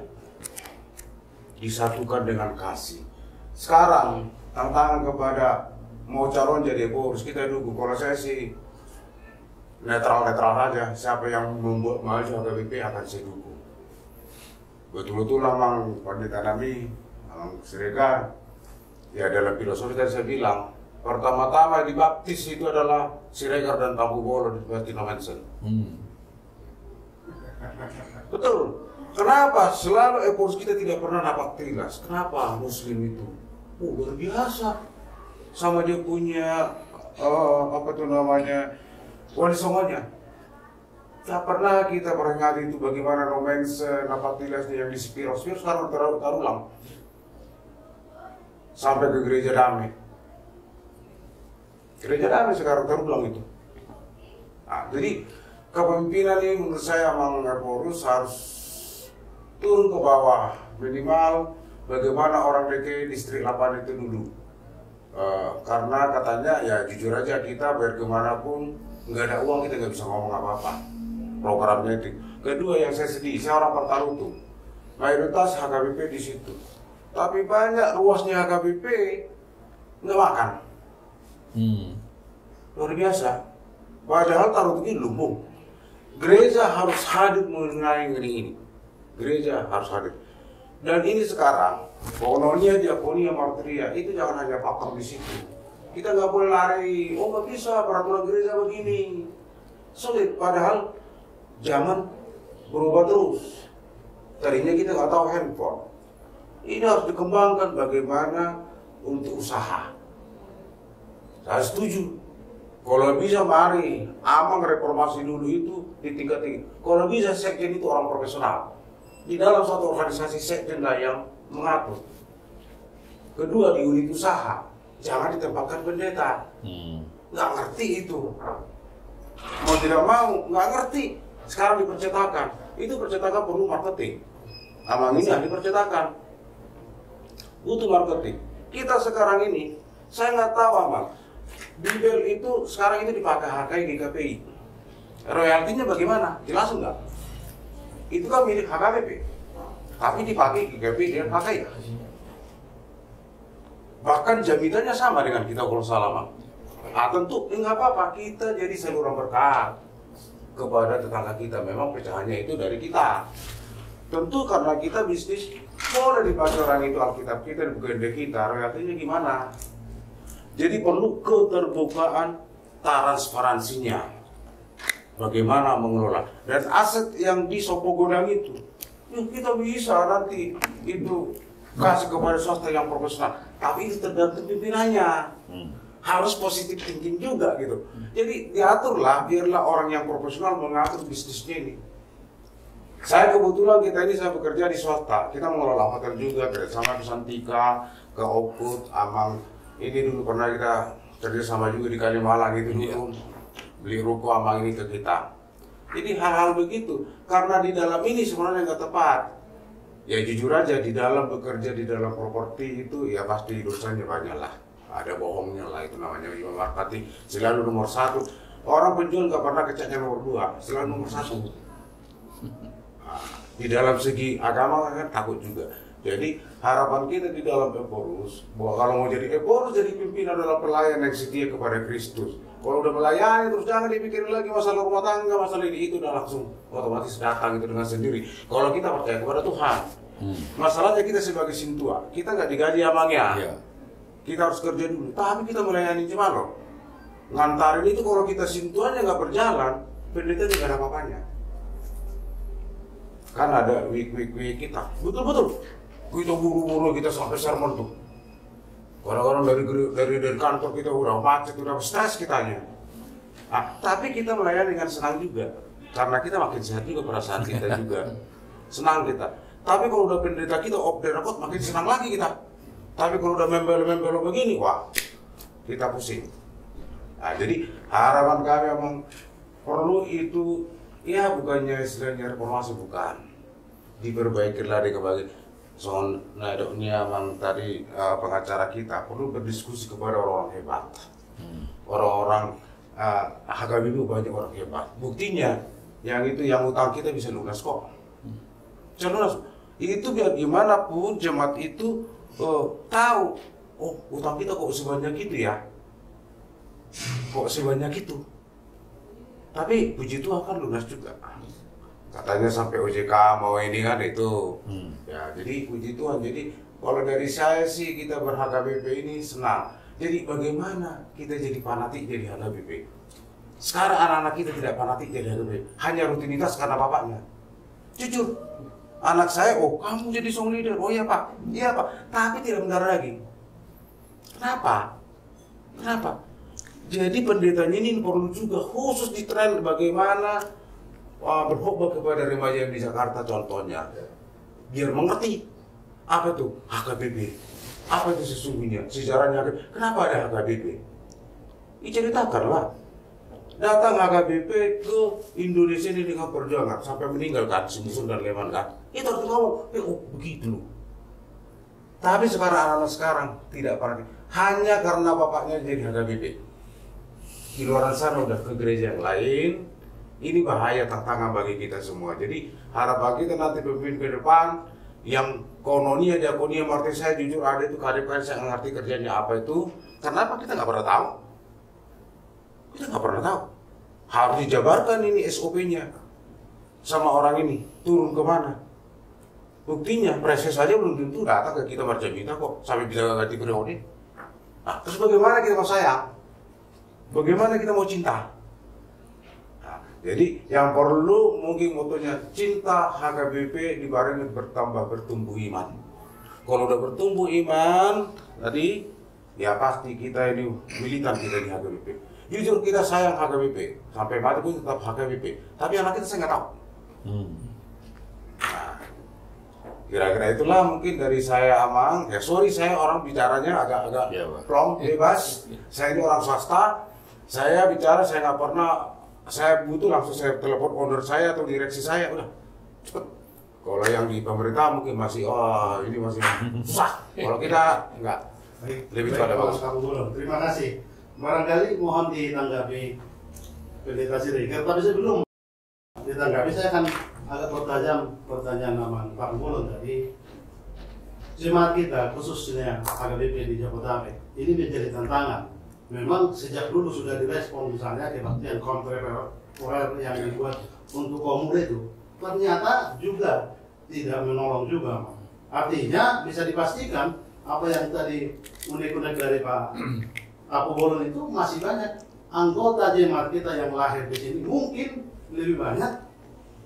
Disatukan dengan kasih. Sekarang tantangan kepada mau calon jadi poros kita dukung. Kalau saya sih netral saja. Siapa yang membuat maju HKBP akan saya dukung. Betul-betul Mang Pandita Nami, Mang Siregar. Ya dalam filosofi tadi saya bilang, pertama-tama dibaptis itu adalah Siregar dan Tampu Bolo di Martina Manson. Betul. Kenapa? Selalu poros kita tidak pernah napak tilas. Kenapa? Muslim itu luar biasa. Sama dia punya wali songonya. Tak pernah kita peringati itu bagaimana romance napak tilasnya yang di Spiros sekarang terulang. Sampai ke gereja damai. Gereja damai sekarang terulang itu. Nah, jadi kepemimpinan ini menurut saya Mang Poros harus turun ke bawah, minimal bagaimana orang DKI distrik 8 itu dulu. Karena katanya ya jujur aja kita biar kemanapun nggak ada uang kita nggak bisa ngomong apa-apa. Programnya itu. Kedua yang saya sedih, saya orang Partarutung. Mayoritas HKBP di situ. Tapi banyak ruasnya HKBP nggak makan. Luar biasa. Padahal Tarutung ini lumbung. Gereja harus hadir mengenai ini. Gereja harus hadir. Dan ini sekarang, kononia, diakonia, martiria, itu jangan hanya faktor di situ. Kita nggak boleh lari, oh nggak bisa, peraturan gereja begini. Sulit, padahal zaman berubah terus. Tadinya kita nggak tahu handphone. Ini harus dikembangkan bagaimana untuk usaha. Saya setuju. Kalau bisa mari, Amang reformasi dulu itu di tingkat tinggi. Kalau bisa sekjen itu orang profesional. Di dalam suatu organisasi sekjen lah yang mengatur. Kedua, di unit usaha, jangan ditempatkan pendeta. Nggak ngerti itu. Mau tidak mau, nggak ngerti. Sekarang di percetakan, itu percetakan perlu marketing. Amang ini ahli percetakan, butuh marketing. Kita sekarang ini, saya nggak tahu Amang, Bibel itu sekarang itu dipakai di KPI. Royaltinya bagaimana? Jelas enggak? Itu kan milik HKBP, tapi dipakai di KPI dengan pakai. Bahkan jaminannya sama dengan kita kalau salah. Tentu nggak apa-apa, kita jadi saluran berkah kepada tetangga kita. Memang pecahannya itu dari kita. Tentu karena kita bisnis, boleh dipakai orang itu Alkitab kita, bukan dari kita. Royaltinya gimana? Jadi perlu keterbukaan, transparansinya. Bagaimana mengelola. Dan aset yang di Sopo Godang itu, kita bisa nanti itu kasih kepada swasta yang profesional. Tapi itu tergantung pimpinannya. Harus positif thinking juga gitu. Jadi diaturlah, biarlah orang yang profesional mengatur bisnisnya ini. Saya kebetulan saya bekerja di swasta. Kita mengelola hotel juga, kerjasama ke Santika, ke Oput, Amang. Ini dulu pernah kita kerjasama juga di Kalimalang itu dulu. Beli ruko Amang ini ke kita. Jadi hal-hal begitu. Karena di dalam ini sebenarnya nggak tepat. Ya jujur aja, di dalam bekerja di dalam properti itu ya pasti dosanya banyak lah. Ada bohongnya lah, itu namanya marketing. Selalu nomor 1. Orang penjual nggak pernah kecaknya nomor 2, selalu nomor 1. Di dalam segi agama kan takut juga. Jadi harapan kita di dalam Eporus, bahwa kalau mau jadi Eporus, jadi pimpinan adalah pelayan yang setia kepada Kristus. Kalau udah melayani terus jangan dipikirin lagi masalah rumah tangga, masalah ini itu udah langsung otomatis datang itu dengan sendiri. Kalau kita percaya kepada Tuhan, masalahnya kita sebagai sintua, kita nggak digaji amangnya. Kita harus kerja dulu, tapi kita melayani Cemalo. Ngantarin itu kalau kita sintuannya nggak berjalan, pendeta tidak ada apa-apanya. Kan ada week kita, betul-betul. Kita buru-buru kita sampai sermon tuh. Kadang-kadang dari kantor kita udah macet, udah stres kitanya. Tapi kita melayani dengan senang juga, karena kita makin sehat juga perasaan kita juga. Senang kita. Tapi kalau udah pendeta kita off the record, makin senang lagi kita. Tapi kalau udah membelo begini, wah, kita pusing. Jadi harapan kami memang perlu itu, ya bukannya istilahnya reformasi, bukan. Diperbaikilah di kebagi. Soal nadoknya memang tadi pengacara kita perlu berdiskusi kepada orang-orang hebat. Orang-orang HKBP banyak orang hebat. Buktinya yang utang kita bisa lunas kok. Bisa lunas. Itu biar gimana pun jemaat itu tahu, oh utang kita kok sebanyak itu ya. Kok sebanyak itu. Tapi puji Tuhan kan lunas juga. Katanya sampai OJK mau ini kan itu. Ya, jadi puji Tuhan. Jadi kalau dari saya sih kita ber-HKBP ini senang. Jadi bagaimana kita jadi fanatik jadi HKBP? Sekarang anak-anak kita tidak fanatik jadi HKBP. Hanya rutinitas karena bapaknya. Jujur. Anak saya, oh kamu jadi song leader. Oh iya Pak. Iya Pak. Tapi tidak benar lagi. Kenapa? Jadi pendetanya ini perlu juga khusus di tren bagaimana berkhotbah kepada remaja yang di Jakarta contohnya, biar mengerti apa tuh HKBP, apa itu sesungguhnya sejarahnya, kenapa ada HKBP. Diceritakanlah. Datang HKBP ke Indonesia ini dengan perjuangan sampai meninggalkan Sumusun dan Leman kan. Itu harus ngomong, oh begitu. Tapi sekarang anak-anak sekarang tidak pernah, hanya karena bapaknya jadi HKBP. Di luar sana udah ke gereja yang lain. Ini bahaya tantangan bagi kita semua. Jadi harapan kita nanti pemimpin ke depan yang kononia, diakonia, martir saya jujur ada itu KDPR saya nggak ngerti kerjanya apa itu. Kenapa kita nggak pernah tahu? Kita nggak pernah tahu. Harus dijabarkan ini SOP-nya sama orang ini turun kemana. Buktinya proses saja belum tentu datang ke kita marca kita kok sampai bisa ganti periode. Nah, terus bagaimana kita mau sayang? Bagaimana kita mau cinta? Jadi yang perlu mungkin motonya cinta HKBP dibarengi bertambah bertumbuh iman. Kalau udah bertumbuh iman, tadi ya pasti kita ini militan kita di HKBP. Jujur kita sayang HKBP, sampai mati pun tetap HKBP. Tapi anak kita saya nggak tahu. Nah, kira-kira itulah mungkin dari saya, Amang. Ya sorry saya orang bicaranya agak plong, bebas. Saya ini orang swasta. Saya bicara, saya nggak pernah, saya butuh langsung saya telepon owner saya atau direksi saya, udah cepet. Kalau yang di pemerintah mungkin masih, ini masih susah. Kalau kita enggak, lebih pada bagus. Terima kasih. Barangkali mohon ditanggapi Pendeta Siregar, tapi sebelum ditanggapi saya akan agak bertajam pertanyaan nama Pak Mulun tadi. Jemaat kita khususnya HKBP di Jabodetabek ini menjadi tantangan. Memang sejak dulu sudah direspon misalnya kebaktian kontemporer yang dibuat untuk kaum muda itu ternyata juga tidak menolong juga. Artinya bisa dipastikan apa yang tadi unek-unek dari Pak Apu Bolon itu masih banyak anggota jemaat kita yang lahir di sini mungkin lebih banyak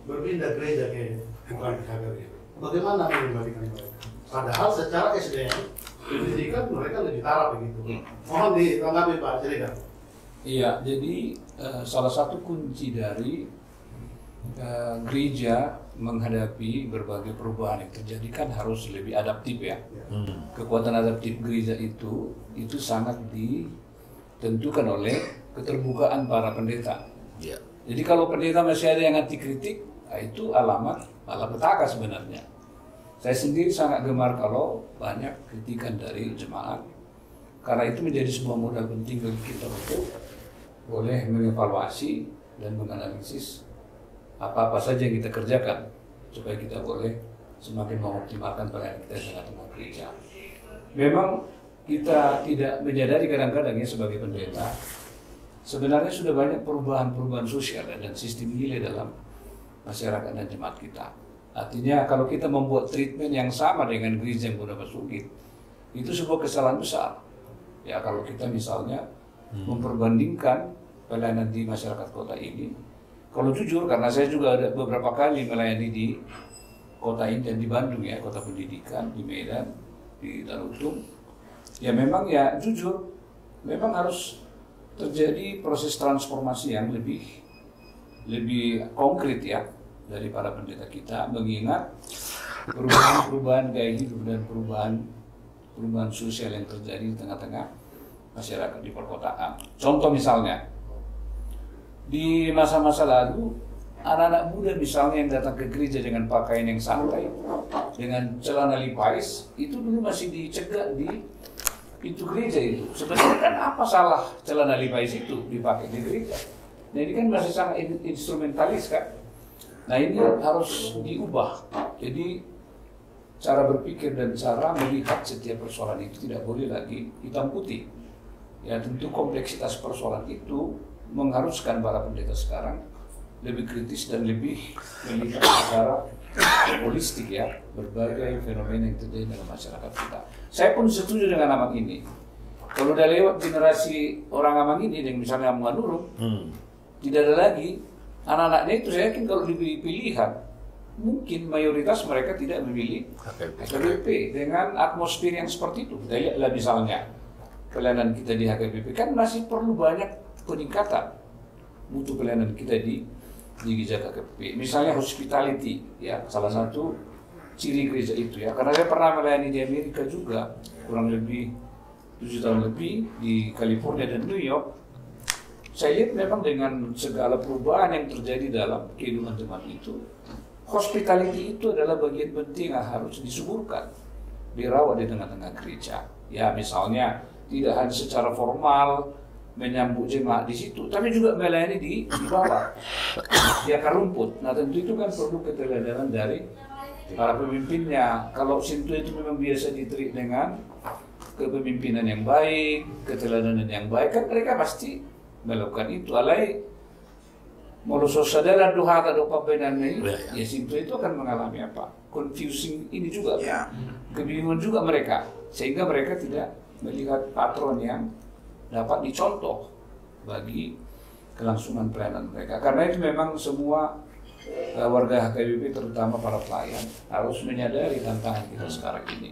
berpindah gereja ke bukan HKBP. Bagaimana mengembalikan mereka? Padahal secara SDM pendidikan mereka lebih taraf begitu. Mohon ditanggapi Pak Siregar. Iya, jadi salah satu kunci dari gereja menghadapi berbagai perubahan yang terjadi kan harus lebih adaptif ya. Kekuatan adaptif gereja itu sangat ditentukan oleh keterbukaan para pendeta. Jadi kalau pendeta masih ada yang anti kritik, itu alamat malapetaka sebenarnya. Saya sendiri sangat gemar kalau banyak kritikan dari jemaat, karena itu menjadi sebuah modal penting bagi kita untuk boleh mengevaluasi dan menganalisis apa-apa saja yang kita kerjakan supaya kita boleh semakin mengoptimalkan pelayanan kita di tengah gereja. Memang kita tidak menyadari kadang-kadang ya sebagai pendeta, sebenarnya sudah banyak perubahan-perubahan sosial dan sistem nilai dalam masyarakat dan jemaat kita. Artinya kalau kita membuat treatment yang sama dengan gereja yang sudah Sugit, itu sebuah kesalahan besar. Ya kalau kita misalnya memperbandingkan pelayanan di masyarakat kota ini, kalau jujur karena saya juga ada beberapa kali melayani di kota ini dan di Bandung ya, kota pendidikan, di Medan, di Tarutung, ya memang ya jujur, memang harus terjadi proses transformasi yang lebih konkret ya dari para pendeta kita, mengingat perubahan gaya hidup dan perubahan sosial yang terjadi di tengah-tengah masyarakat di perkotaan. Contoh misalnya, di masa-masa lalu, anak-anak muda misalnya yang datang ke gereja dengan pakaian yang santai, dengan celana Levi's, itu dulu masih dicegah di pintu gereja itu. Sebenarnya kan apa salah celana Levi's itu dipakai di gereja? Nah ini kan masih sangat instrumentalis kan? Nah ini harus diubah. Jadi cara berpikir dan cara melihat setiap persoalan itu tidak boleh lagi hitam putih. Ya tentu kompleksitas persoalan itu mengharuskan para pendeta sekarang lebih kritis dan lebih melihat secara holistik ya berbagai fenomena yang terjadi dalam masyarakat kita. Saya pun setuju dengan Amang ini. Kalau udah lewat generasi orang Amang ini, yang misalnya Amang Nurung, tidak ada lagi anak-anaknya itu. Saya yakin kalau diberi pilihan, mungkin mayoritas mereka tidak memilih HKBP dengan atmosfer yang seperti itu. Kita lihatlah misalnya pelayanan kita di HKBP kan masih perlu banyak peningkatan mutu pelayanan kita di gereja HKBP. Misalnya hospitality, ya salah satu ciri gereja itu ya. Karena saya pernah melayani di Amerika juga, kurang lebih 7 tahun lebih di California dan New York. Saya lihat memang dengan segala perubahan yang terjadi dalam kehidupan jemaat itu, hospitality itu adalah bagian penting yang harus disuburkan, dirawat di tengah-tengah gereja. Ya misalnya tidak hanya secara formal menyambut jemaat di situ, tapi juga melayani di bawah, di akar rumput. Nah tentu itu kan perlu keteladanan dari para pemimpinnya. Kalau Sintu itu memang biasa diterik dengan kepemimpinan yang baik, keteladanan yang baik, kan mereka pasti melakukan itu. Alai molusos sadala doha atau pembenaran ini, ya Sintu itu akan mengalami apa? Confusing ini juga, kebingungan juga mereka, sehingga mereka tidak melihat patron yang dapat dicontoh bagi kelangsungan pelayanan mereka. Karena itu memang semua warga HKBP terutama para pelayan harus menyadari tantangan kita sekarang ini.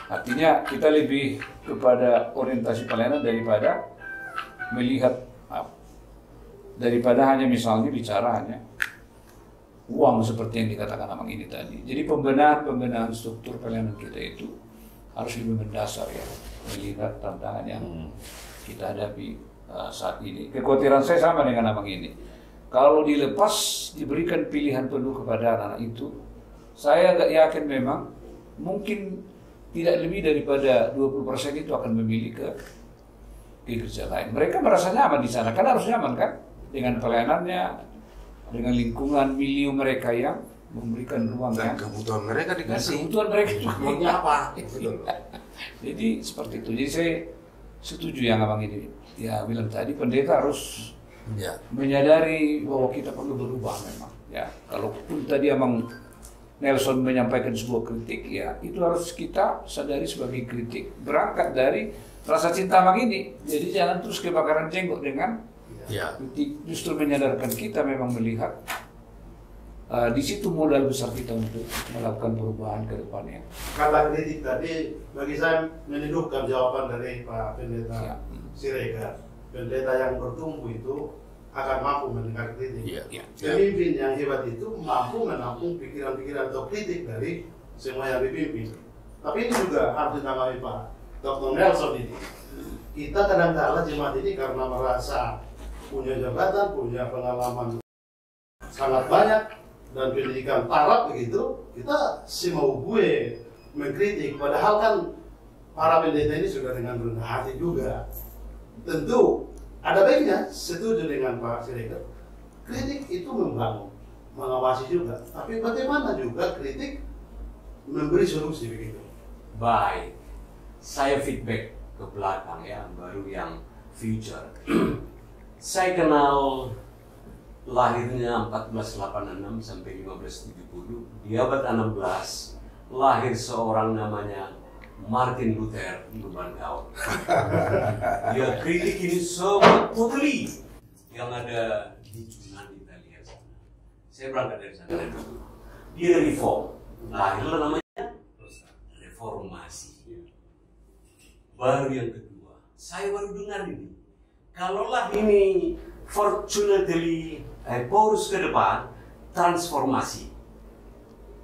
Artinya kita lebih kepada orientasi pelayanan daripada melihat daripada hanya misalnya bicara hanya uang seperti yang dikatakan Amang ini tadi. Jadi pembenahan struktur pelayanan kita itu harus lebih mendasar ya, melihat tantangan yang kita hadapi saat ini. Kekhawatiran saya sama dengan Amang ini. Kalau dilepas, diberikan pilihan penuh kepada anak-anak itu, saya agak yakin memang mungkin tidak lebih daripada 20% itu akan memilih ke gereja lain. Mereka merasa nyaman di sana, kan harus nyaman kan? Dengan pelayanannya, dengan lingkungan milieu mereka yang memberikan ruang Dan yang kebutuhan mereka dikasih. kebutuhan mereka juga. Maunya apa? Betul. Jadi seperti itu. Jadi saya setuju yang Abang ini ya bilang tadi, pendeta harus menyadari bahwa kita perlu berubah memang. Ya, kalaupun tadi Abang Nelson menyampaikan sebuah kritik, ya itu harus kita sadari sebagai kritik berangkat dari rasa cinta Abang ini. Jadi jangan terus kebakaran jenggot dengan kritik, justru menyadarkan kita memang melihat di situ modal besar kita untuk melakukan perubahan ke depannya. Kata kritik tadi bagi saya meneduhkan jawaban dari Pak Pendeta Siregar. Pendeta yang bertumbuh itu akan mampu mendengar kritik. Pemimpin yang hebat itu mampu menampung pikiran-pikiran atau kritik dari semua yang dipimpin. Tapi ini juga harus ditanggapi Pak Dr. Nelson ini. Kita kadang-kadang jemaat ini karena merasa punya jabatan, punya pengalaman sangat banyak dan pendidikan taraf begitu, kita si mau gue mengkritik, padahal kan para pendeta ini sudah dengan rendah hati juga. Tentu ada baiknya, setuju dengan Pak Siregar, kritik itu membangun, mengawasi juga, tapi bagaimana juga kritik memberi solusi begitu. Baik, saya feedback ke belakang ya, baru yang future. Saya kenal lahirnya 1486 sampai 1570. Di abad 16 lahir seorang namanya Martin Luther di Lubangkau. Dia kritik ini semua totally yang ada di Yunan Italia sana. Saya berangkat dari sana dulu. Dia reform. Lahirlah namanya reformasi. Baru yang kedua, saya baru dengar ini. Kalaulah ini fortunately poros ke depan, transformasi.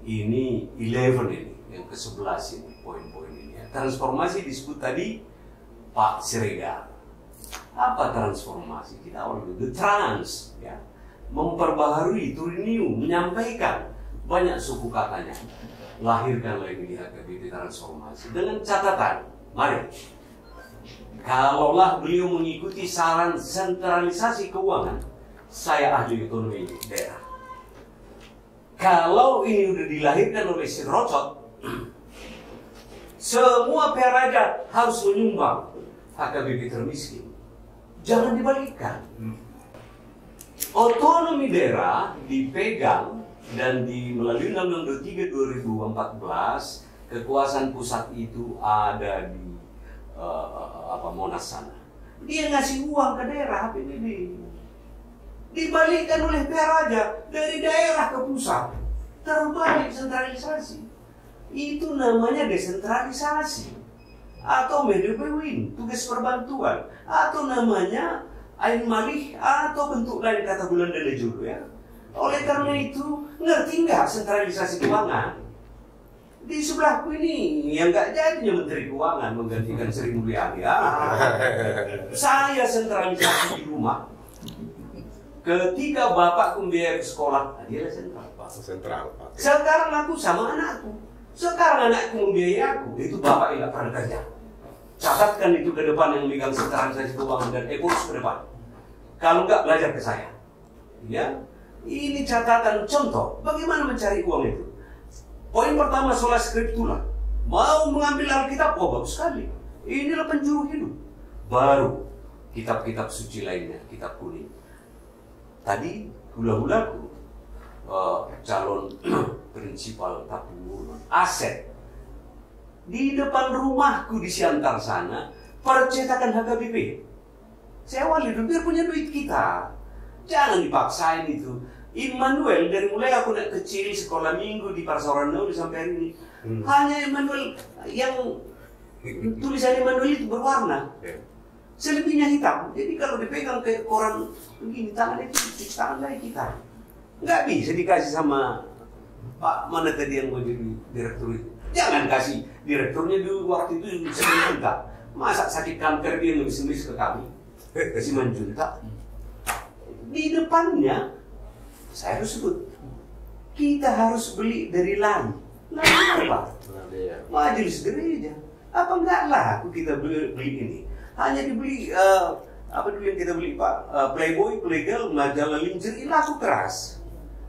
Ini 11 ini, yang ke-11 ini, poin-poin ini. Transformasi disebut tadi Pak Siregar. Apa transformasi? Kita awal dulu, the trans, ya. Memperbaharui, to renew, menyampaikan banyak suku katanya. Lahirkanlah ini HKBP transformasi dengan catatan. Mari. Kalaulah beliau mengikuti saran sentralisasi keuangan, saya ahli ekonomi daerah. Kalau ini udah dilahirkan oleh si Rocot, semua peraja harus menyumbang HKBP termiskin. Jangan dibalikkan. Otonomi daerah dipegang dan melalui Undang-Undang 23 2014, kekuasaan pusat itu ada di Monas sana. Dia ngasih uang ke daerah APBD. Dibalikkan oleh peraja dari daerah ke pusat. Terbalik sentralisasi. Itu namanya desentralisasi. Atau medepewin, tugas perbantuan. Atau namanya ain malih atau bentuk lain kata bulan delejo ya. Oleh karena itu, ngerti nggak sentralisasi keuangan? Di sebelahku ini yang nggak jadinya Menteri Keuangan menggantikan Sri Mulyani. Saya sentralisasi di rumah. Ketika bapakku membiayai sekolah, dia sentral. Sentral. Sekarang aku sama anakku. Sekarang anakku membiayai aku, itu bapak yang nggak pernah kerja. Catatkan itu ke depan yang memegang sentralisasi keuangan dan ekonomi ke depan. Kalau nggak belajar ke saya, ya. Ini catatan contoh bagaimana mencari uang itu. Poin pertama sola scriptura. Mau mengambil Alkitab, bagus sekali. Inilah penjuru hidup. Baru kitab-kitab suci lainnya, kitab kuning. Tadi hula-hulaku calon prinsipal tabung aset di depan rumahku di Siantar sana, percetakan HKBP. Saya awali dulu biar punya duit kita. Jangan dipaksain itu. Immanuel dari mulai aku nak kecil sekolah minggu di Parsauran Nuri sampai hari ini hanya Immanuel yang Tulisan Immanuel itu berwarna, selebihnya hitam. Jadi kalau dipegang kayak koran begini, tangan itu cuci tangan lagi kita. Nggak bisa dikasih sama Pak mana tadi yang mau jadi direktur itu. Jangan kasih direkturnya dulu waktu itu 9 juta. Masa sakit kanker dia ngemis-ngemis ke kami 9 juta. Di depannya saya harus sebut, kita harus beli dari lain. Lain apa? Majelis gereja. Apa enggak laku kita beli ini? Hanya dibeli apa dulu yang kita beli Pak? Playboy, Playgirl, majalah lingerie, laku keras.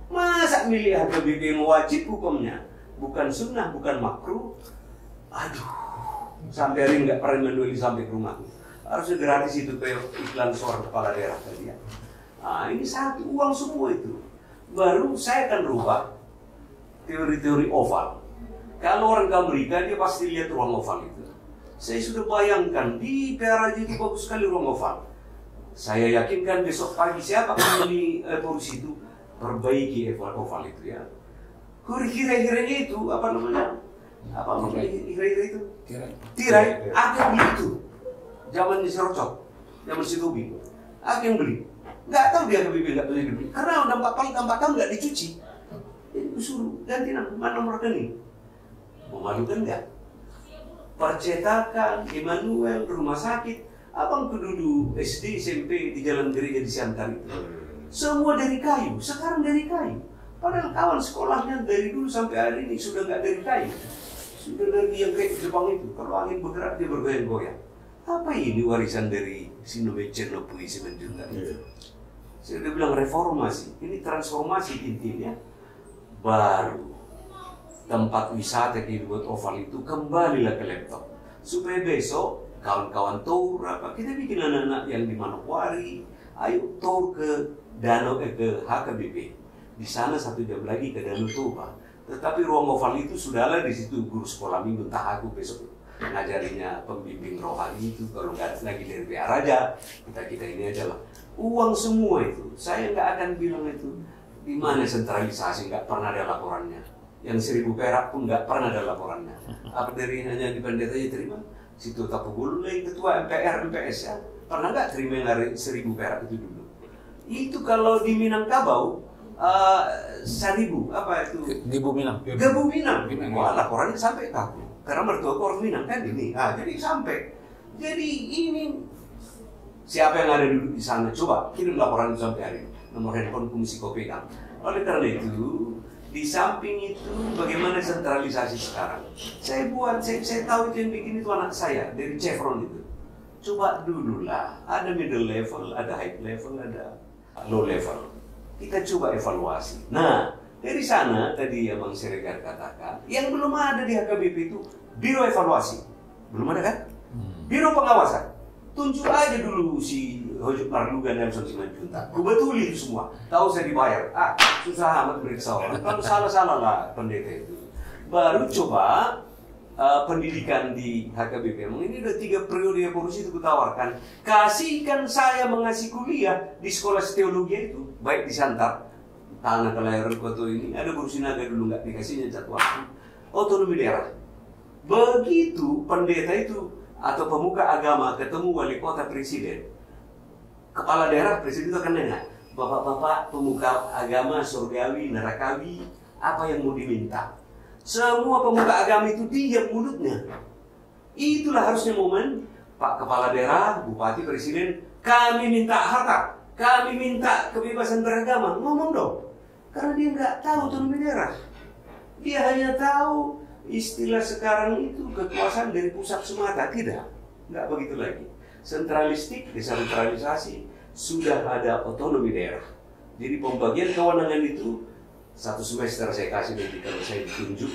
Masa milih HKBP yang wajib hukumnya? Bukan sunnah, bukan makruh. Aduh, sampai hari nggak pernah menulis sampai ke rumah. Harusnya gratis itu kayak iklan seorang kepala daerah tadi ya. Nah, ini satu uang semua itu. Baru saya akan rubah teori-teori oval. Kalau orang ke Amerika dia pasti lihat ruang oval itu. Saya sudah bayangkan di PRJ itu bagus sekali ruang oval. Saya yakinkan besok pagi siapa yang beli kursi itu perbaiki oval itu ya. Kira-kiranya itu apa namanya? Apa namanya kira-kira itu? Tirai. Aku yang beli itu. Zaman si Rocok, zaman si Tobi. Aku yang beli. Nggak tahu dia HKBP nggak boleh dibeli. Karena udah 4 tahun nggak dicuci. Jadi suruh ganti nomor rekening. Memalukan nggak? Percetakan, Immanuel, rumah sakit, abang dulu SD, SMP di Jalan Gereja di Siantar itu. Semua dari kayu, sekarang dari kayu. Padahal kawan sekolahnya dari dulu sampai hari ini sudah nggak dari kayu. Sudah dari yang kayak Jepang itu. Kalau angin bergerak dia bergoyang-goyang. Apa ini warisan dari Sinome Chernobyl semen juga itu? Saya udah bilang reformasi, ini transformasi intinya. Baru tempat wisata yang dibuat oval itu kembalilah ke laptop. Supaya besok kawan-kawan tour apa, kita bikin anak-anak yang di Manokwari, ayo tour ke danau ke HKBP. Di sana 1 jam lagi ke Danau Toba. Tetapi ruang oval itu sudahlah di situ guru sekolah minggu, entah aku besok ngajarinya pembimbing rohani itu, kalau nggak lagi dari PR aja, kita ini aja lah. Uang semua itu, saya nggak akan bilang itu di mana sentralisasi, nggak pernah ada laporannya. Yang 1000 perak pun nggak pernah ada laporannya. Apa dari hanya di pendeta aja terima? Situ Tapugulu lagi ketua MPR MPS ya, pernah nggak terima yang hari 1000 perak itu dulu? Itu kalau di Minangkabau 1000 apa itu? Gebu Minang. Gebu Minang. Wah, laporannya sampai ke aku. Karena mertua orang Minang kan ini. Nah, jadi sampai. Jadi ini siapa yang ada duduk di sana? Coba kirim laporan itu sampai hari ini. Nomor handphone fungsi kau pegang. Oleh karena itu, di samping itu bagaimana sentralisasi sekarang? Saya tahu itu yang bikin itu anak saya dari Chevron itu. Coba dulu lah. Ada middle level, ada high level, ada low level. Kita coba evaluasi. Nah, dari sana tadi yang Bang Siregar katakan, yang belum ada di HKBP itu biro evaluasi. Belum ada kan? Biro pengawasan. Tunjuk aja dulu si Hojo Marduga Nelson Simanjuntak. Ku betuli itu semua. Tahu saya dibayar. Susah amat periksa orang. Kalau salah-salah lah pendeta itu. Baru coba pendidikan di HKBP. Emang ini udah 3 periode korupsi itu kutawarkan. Kasihkan saya mengasih kuliah di sekolah teologi itu. Baik di Santar, tanah kelahiran kota ini, ada guru sinaga dulu nggak dikasihnya jadwal. Otonomi daerah. Begitu pendeta itu atau pemuka agama ketemu wali kota presiden, kepala daerah presiden itu akan nanya, bapak-bapak pemuka agama surgawi, nerakawi, apa yang mau diminta? Semua pemuka agama itu diam mulutnya. Itulah harusnya momen Pak Kepala Daerah, Bupati, Presiden, kami minta harta, kami minta kebebasan beragama, ngomong dong. Karena dia nggak tahu otonomi daerah. Dia hanya tahu istilah sekarang itu kekuasaan dari pusat semata. Tidak, nggak begitu lagi. Sentralistik, desentralisasi, sudah ada otonomi daerah. Jadi pembagian kewenangan itu 1 semester saya kasih nanti kalau saya ditunjuk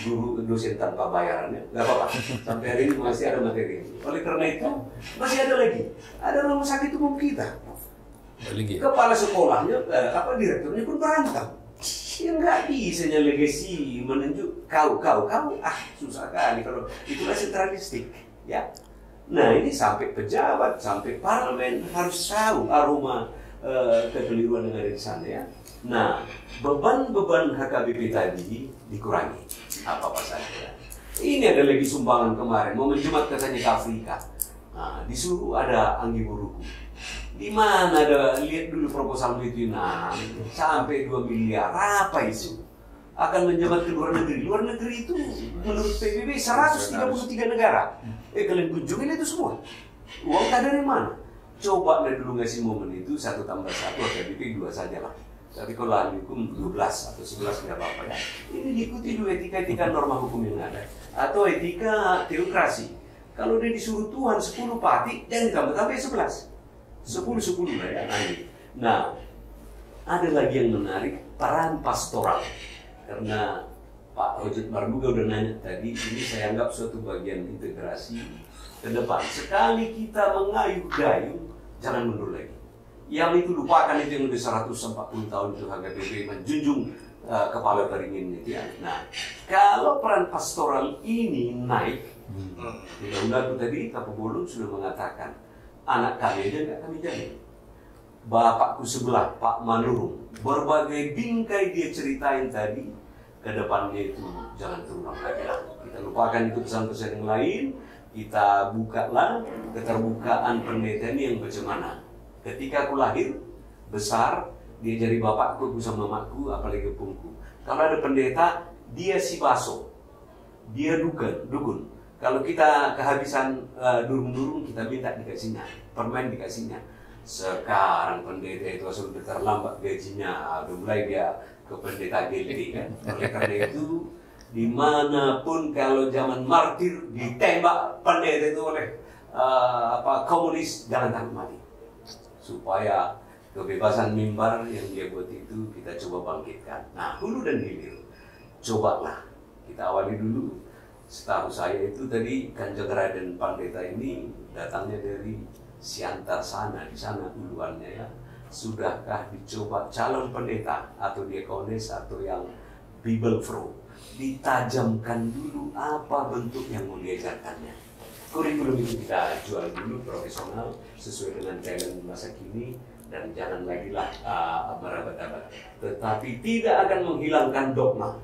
guru dosen tanpa bayarannya, nggak apa-apa. Sampai hari ini masih ada materi. Oleh karena itu masih ada lagi. Ada rumah sakit umum kita. Kepala sekolahnya, direkturnya pun berantem. Ya nggak bisa legasi menunjuk kau, susah kali kalau itulah sentralistik, ya. Nah ini sampai pejabat, sampai parlemen harus tahu aroma kekeliruan yang ada di sana ya. Nah beban-beban HKBP tadi dikurangi apa saja. Ini ada lagi sumbangan kemarin, mau menjumat katanya ke Afrika. Nah, disuruh ada Anggi Buruku. Di mana ada, lihat dulu proposal Vietnam, sampai 2 miliar, apa itu? Akan menjabat ke luar negeri. Luar negeri itu menurut PBB 133 negara. Kalian kunjungin itu semua. Uang dari mana? Coba dulu ngasih momen itu 1 tambah 1, PBB 2 saja lah. Tapi kalau ahli hukum 12 atau 11 tidak apa-apa ya. Ini diikuti dulu etika-etika norma hukum yang ada. Atau etika teokrasi. Kalau dia disuruh Tuhan 10 pati, jangan ditambah-tambah 11. 10 lah ya. Nah, ada lagi yang menarik, peran pastoral. Karena Pak Ojek Marduga udah nanya tadi, ini saya anggap suatu bagian integrasi ke depan. Sekali kita mengayuh-gayuh, jangan mundur lagi. Yang itu lupakan, itu yang udah 140 tahun itu HKBP menjunjung kepala beringin itu ya. Nah, kalau peran pastoral ini naik, undang-undang tadi Kapolri Bolon sudah mengatakan, anak kami aja nggak kami jamin. Bapakku sebelah, Pak Manurung, berbagai bingkai dia ceritain tadi, ke depannya itu jangan terulang lagi lah. Kita lupakan itu pesan-pesan yang lain, kita bukalah keterbukaan pendeta ini yang bagaimana. Ketika aku lahir, besar, dia jadi bapakku, aku sama mamaku, apalagi pungku. Kalau ada pendeta, dia si baso, dia dukun. Kalau kita kehabisan durung-durung, kita minta dikasihnya, permen dikasihnya. Sekarang pendeta itu sudah terlambat gajinya, udah mulai dia ke pendeta GLD kan. Oleh karena itu, dimanapun kalau zaman martir ditembak pendeta itu oleh komunis, jangan takut mati. Supaya kebebasan mimbar yang dia buat itu kita coba bangkitkan. Nah, hulu dan hilir, cobalah kita awali dulu. Setahu saya itu tadi Kanjeng Raden Pandeta ini datangnya dari Siantar sana, di sana uluannya ya. Sudahkah dicoba calon pendeta atau diakonis atau yang Bible Pro? Ditajamkan dulu apa bentuk yang mau diajarkannya. Kurikulum itu kita jual dulu profesional sesuai dengan talent masa kini dan jangan lagi lah merabak-rabak. Tetapi tidak akan menghilangkan dogma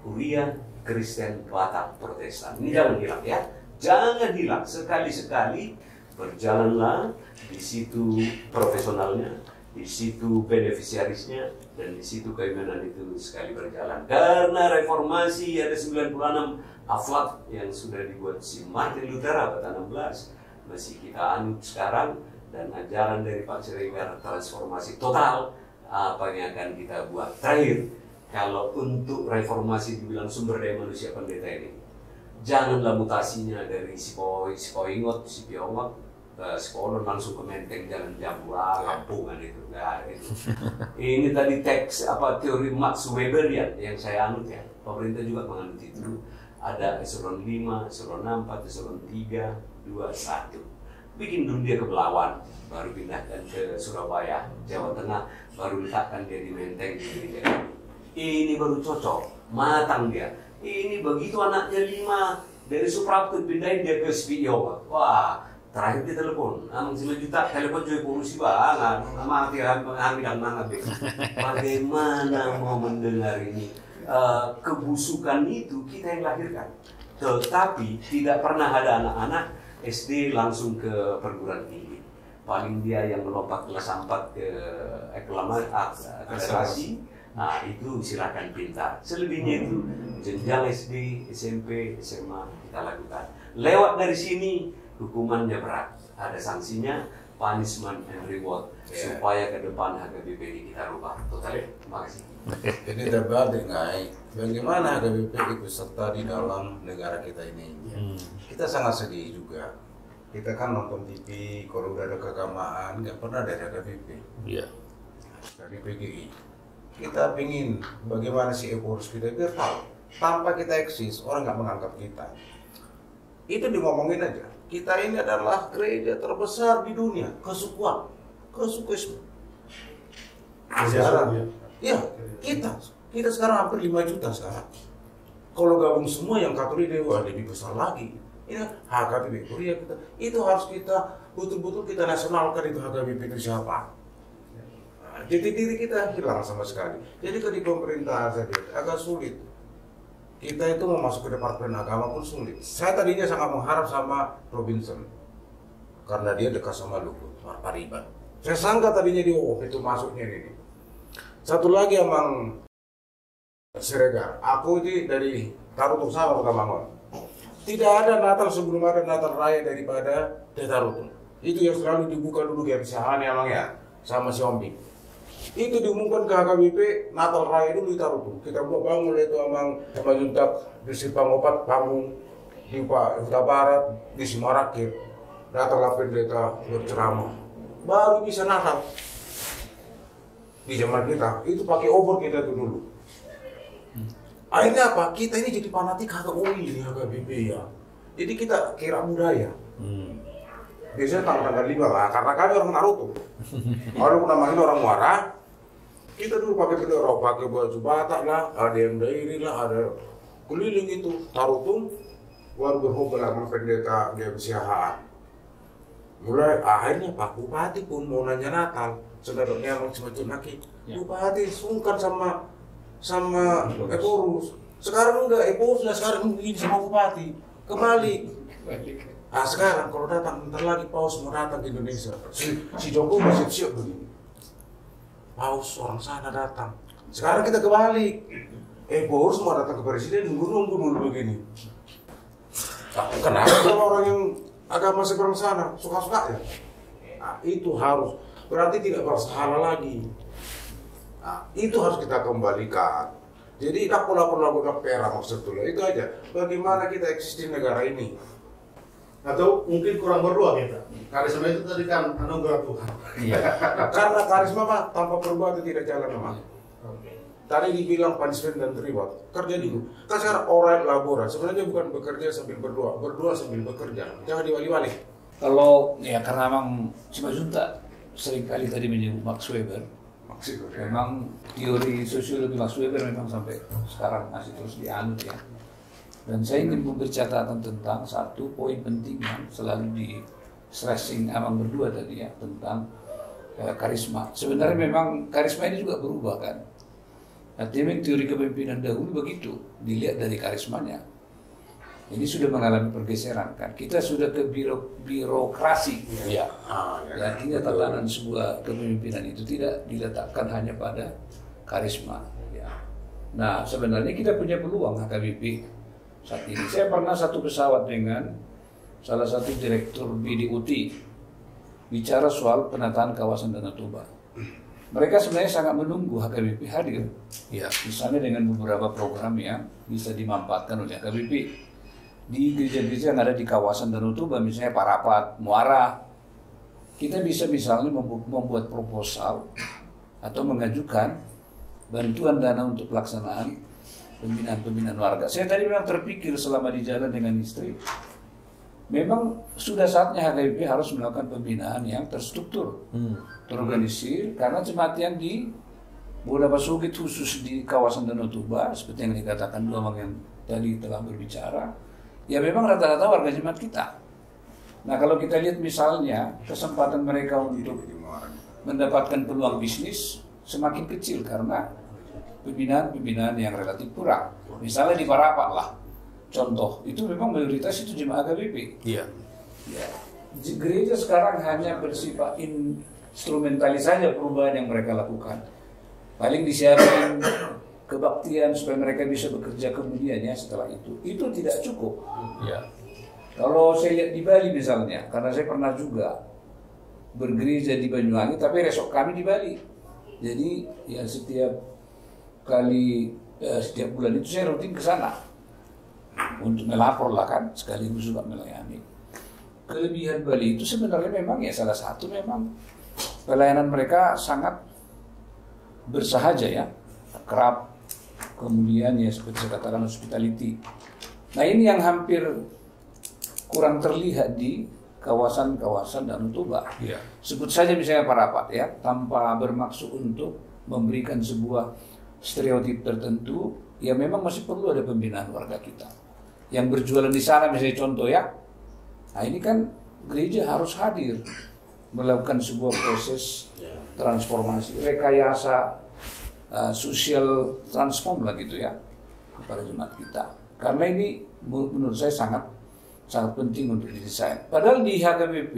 Kuria, Kristen, Batak, Protestan. Ini jangan hilang ya, jangan hilang. Sekali-sekali berjalanlah di situ profesionalnya, di situ beneficiarisnya, dan di situ keimanan itu sekali berjalan. Karena reformasi ada 96 akhlak yang sudah dibuat si Martin Luther abad 16 masih kita anut sekarang, dan ajaran dari Pak Siregar transformasi total apa yang akan kita buat. Terakhir, kalau untuk reformasi dibilang sumber daya manusia pendeta ini, janganlah mutasinya dari si Poingot, si Piongok, sekolah langsung ke Menteng, jalan Jambua, kampungan itu, nggak itu. Ini tadi teks teori Max Weber yang saya anut ya. Pemerintah juga menganut itu. Ada eselon 5, eselon 6, 4, eselon 3, 2, 1. Bikin dulu dia ke Belawan, baru pindahkan ke Surabaya, Jawa Tengah, baru letakkan dia di Menteng. Ini baru cocok, matang dia. Ini begitu anaknya 5 dari Suprapto pindahin dia ke SPIO. Wah, terakhir dia telepon, 9 juta telepon cuy polusi banget, mati kami dan mana. Bagaimana mau mendengar ini? Kebusukan itu kita yang lahirkan, tetapi tidak pernah ada anak-anak SD langsung ke perguruan tinggi. Paling dia yang melompat kelas 4 ke akselerasi, nah itu silakan pintar. Selebihnya itu jenjang SD, SMP, SMA kita lakukan. Lewat dari sini hukumannya berat, ada sanksinya, punishment and reward, supaya ke depan HKBP ini kita rubah total. Terima kasih. Ini terbalik naik. Bagaimana HKBP ikut serta di dalam negara kita ini? Kita sangat sedih juga. Kita kan nonton TV, kalau udah ada keagamaan, nggak pernah dari HKBP. Iya. Dari PGI. Kita pingin bagaimana sih evolusi kita biar tahu. Tanpa kita eksis, orang nggak menganggap kita. Itu ngomongin aja. Kita ini adalah gereja terbesar di dunia, kesukuan, kesukuisme. Sejarah. Ya, kita sekarang hampir 5 juta sekarang. Kalau gabung semua yang Katolik lebih besar lagi. Ini HKBP Korea kita. Itu harus kita betul-betul kita nasionalkan itu HKBP itu siapa. Jadi diri kita hilang sama sekali. Jadi kalau di pemerintah saja agak sulit. kita itu mau masuk ke Departemen Agama pun sulit. Saya tadinya sangat mengharap sama Robinson karena dia dekat sama Luhut Pariban. Saya sangka tadinya dia itu masuknya ini. Satu lagi Amang Siregar, aku itu dari Tarutung sama Pekambangan. Tidak ada Natal sebelum ada Natal Raya daripada di Tarutung. Itu yang selalu dibuka dulu GMCH Amang ya, sama si Ombi. Itu diumumkan ke HKBP Natal Raya dulu di Tarutung. Kita buat bangun itu Amang sama Juntak di Simpang Opat, bangun di Huta Barat, di Simarakir. Datanglah pendeta berceramah. Baru bisa Natal. Di zaman kita, itu pakai obor kita tuh dulu. Akhirnya apa? Kita ini jadi fanatik HKUI di HKBP ya. Jadi kita kira budaya. Biasanya tanggal 5 lah, karena kami orang Naruto. Kalau namanya orang Muara, kita dulu pakai bendera, pakai baju Batak lah, ada yang dairi lah, ada keliling itu Tarutung, baru berhubung sama pendeta GMCH. Mulai akhirnya Pak Bupati pun mau nanya Natal, sebenarnya orang semacam laki, Bupati sungkan sama Eporus. Sekarang enggak, Eporus lah sekarang begini sama Bupati. Kembali. Ah sekarang kalau datang bentar lagi Paus mau datang ke Indonesia. Si Jokowi masih siap begini. Paus orang sana datang. Sekarang kita kebalik. Eporus mau datang ke presiden nunggu dulu begini. Kenapa kalau orang yang agama seberang sana suka-suka ya? Nah, itu harus berarti tidak bersalah lagi. Nah, itu harus kita kembalikan. Jadi tak pola-pola pera maksudnya itu aja. Bagaimana kita eksis di negara ini? Atau mungkin kurang berdoa kita. Karisma itu tadi kan anugerah Tuhan. Iya. Karena karisma Pak, tanpa perbuatan tidak jalan Pak. Tadi dibilang punishment dan reward. Kerja dulu. Kan sekarang orang labora. Sebenarnya bukan bekerja sambil berdoa, berdoa sambil bekerja. Jangan diwali-wali. Kalau ya karena memang Cima Junta seringkali tadi menyebut Max Weber. Memang teori sosiologi Max Weber memang sampai sekarang masih terus dianut ya. Dan saya ingin memberi catatan tentang satu poin penting yang selalu di stressing Amang berdua tadi ya tentang karisma. Sebenarnya memang karisma ini juga berubah kan. Artinya teori kepemimpinan dahulu begitu dilihat dari karismanya. Ini sudah mengalami pergeseran kan. Kita sudah ke birokrasi. Iya. Artinya tatanan sebuah kepemimpinan itu tidak diletakkan hanya pada karisma. Ya. Nah sebenarnya kita punya peluang HKBP saat ini. Saya pernah satu pesawat dengan salah satu direktur BDUT bicara soal penataan kawasan Danau Toba. Mereka sebenarnya sangat menunggu HKBP hadir. Ya, misalnya dengan beberapa program yang bisa dimanfaatkan oleh HKBP di gereja-gereja yang ada di kawasan Danau Toba, misalnya Parapat, Muara. Kita bisa misalnya membuat proposal atau mengajukan bantuan dana untuk pelaksanaan pembinaan warga. Saya tadi memang terpikir selama di jalan dengan istri, memang sudah saatnya HKBP harus melakukan pembinaan yang terstruktur, terorganisir, karena jemaat yang di beberapa sugit khusus di kawasan Danau Toba, seperti yang dikatakan dua orang yang tadi telah berbicara, ya memang rata-rata warga jemaat kita. Nah kalau kita lihat misalnya kesempatan mereka untuk mendapatkan peluang bisnis semakin kecil karena pembinaan yang relatif kurang. Misalnya di Parapat lah, contoh, itu memang mayoritas itu jemaat HKBP. Iya. Ya. Gereja sekarang hanya bersifat instrumentalis saja perubahan yang mereka lakukan. Paling disiapkan kebaktian supaya mereka bisa bekerja kemudiannya setelah itu. Itu tidak cukup. Iya. Kalau saya lihat di Bali misalnya, karena saya pernah juga bergereja di Banyuwangi, tapi resok kami di Bali. Jadi ya setiap bulan itu saya rutin ke sana untuk melapor lah kan, sekaligus juga melayani. Kelebihan Bali itu sebenarnya memang ya salah satu memang pelayanan mereka sangat bersahaja ya, kerap, kemudian ya seperti saya katakan hospitality. Nah ini yang hampir kurang terlihat di kawasan-kawasan Danau Toba. Iya. Sebut saja misalnya Parapat ya, tanpa bermaksud untuk memberikan sebuah stereotip tertentu, ya memang masih perlu ada pembinaan warga kita. Yang berjualan di sana misalnya contoh ya, nah ini kan gereja harus hadir melakukan sebuah proses transformasi, rekayasa social transform lah gitu ya. kepada jemaat kita. Karena ini menurut saya sangat penting untuk didesain. Padahal di HKBP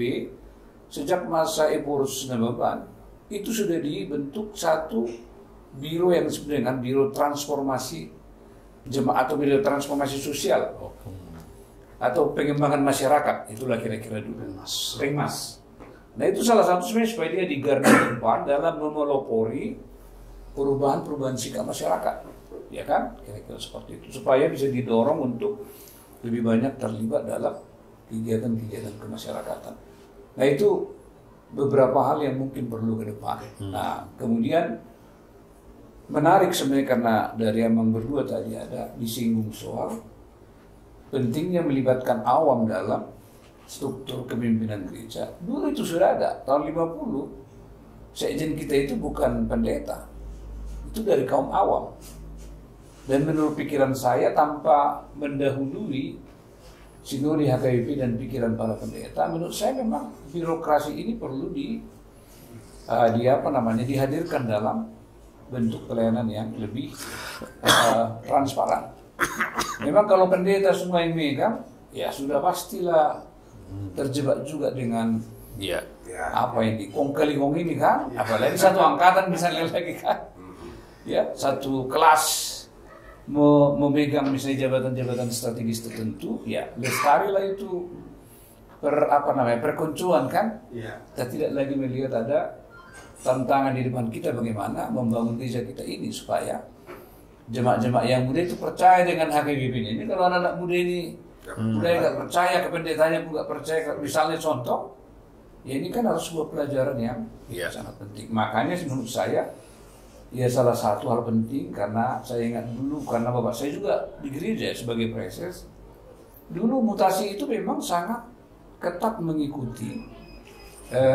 sejak masa Eporus Nababan itu sudah dibentuk satu biro yang disebut dengan biro transformasi jemaat atau biro transformasi sosial atau pengembangan masyarakat, itulah kira-kira dulu Pengmas. Nah itu salah satu sebenarnya supaya dia digarda depan dalam memelopori perubahan sikap masyarakat, ya kan, kira-kira seperti itu, supaya bisa didorong untuk lebih banyak terlibat dalam kegiatan-kegiatan kemasyarakatan. Nah itu beberapa hal yang mungkin perlu ke depan. Nah kemudian menarik sebenarnya karena dari Amang berdua tadi ada disinggung soal pentingnya melibatkan awam dalam struktur kepemimpinan gereja. Dulu itu sudah ada, tahun 50 sekjen kita itu bukan pendeta, itu dari kaum awam. Dan menurut pikiran saya tanpa mendahului sinodi HKBP dan pikiran para pendeta, menurut saya memang birokrasi ini perlu dihadirkan dalam bentuk pelayanan yang lebih transparan. Memang kalau pendeta semua yang megang, ya sudah pastilah terjebak juga dengan apa yang di kong ini kan, apalagi satu angkatan misalnya lagi kan, ya satu kelas memegang misalnya jabatan-jabatan strategis tertentu, ya lestarilah itu perkuncuan kan. Kita tidak lagi melihat ada tantangan di depan kita bagaimana membangun gereja kita ini supaya jemaat-jemaat yang muda itu percaya dengan HKBP ini. Kalau anak-anak muda ini nggak percaya ke pendetanya, nggak percaya, misalnya contoh, ya ini kan harus sebuah pelajaran yang sangat penting. Makanya menurut saya, ya salah satu hal penting karena saya ingat dulu karena bapak saya juga di gereja sebagai preses, dulu mutasi itu memang sangat ketat mengikuti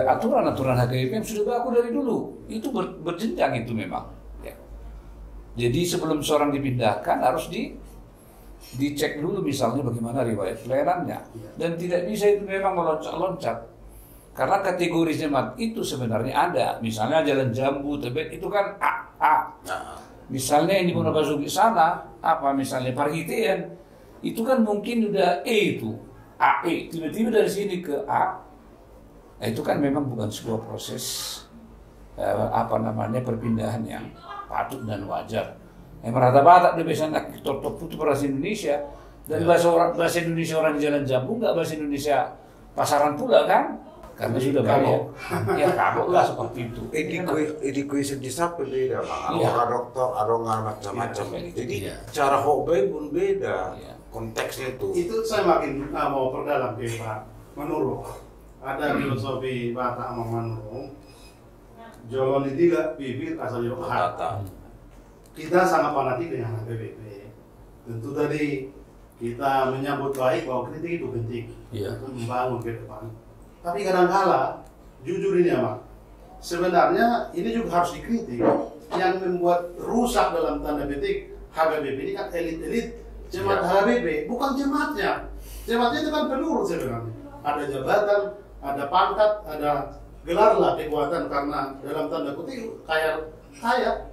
aturan-aturan HKBP yang sudah berlaku dari dulu. Itu berjenjang itu memang. Jadi sebelum seorang dipindahkan harus dicek dulu misalnya bagaimana riwayat pelayanannya. Dan tidak bisa itu memang meloncat-loncat. Karena kategori jemaat itu sebenarnya ada. Misalnya Jalan Jambu, Tebet itu kan A. Misalnya yang di Muara Basuki sana, misalnya Parhitean, itu kan mungkin udah E itu. AE, tiba-tiba dari sini ke A. Nah, itu kan memang bukan sebuah proses perpindahan yang patut dan wajar. Merata-rata dia bisa nak top itu bahasa Indonesia dan bahasa Indonesia orang di Jalan Jambu nggak bahasa Indonesia pasaran pula kan, karena sudah banyak ya kabur lah seperti itu. Education di siapa beda, orang dokter, orang macam-macam. Jadi cara hobi pun beda, konteksnya itu. Itu saya makin mau perdalam ke Pak Manurung. Ada filosofi Batak sama Manurung. Jolon itu tidak bibir asal Yogyakarta. Kita sangat fanatik dengan HKBP. Tentu tadi kita menyambut baik bahwa kritik itu penting untuk membangun ke depan. Tapi kadang-kala, jujur ini ya Mak, sebenarnya ini juga harus dikritik. Yang membuat rusak dalam tanda petik HKBP ini kan elit-elit jemaat HKBP, bukan jemaatnya. Jemaatnya itu kan penurut sebenarnya. Ada jabatan, ada pangkat, ada gelar lah kekuatan karena dalam tanda kutip kayak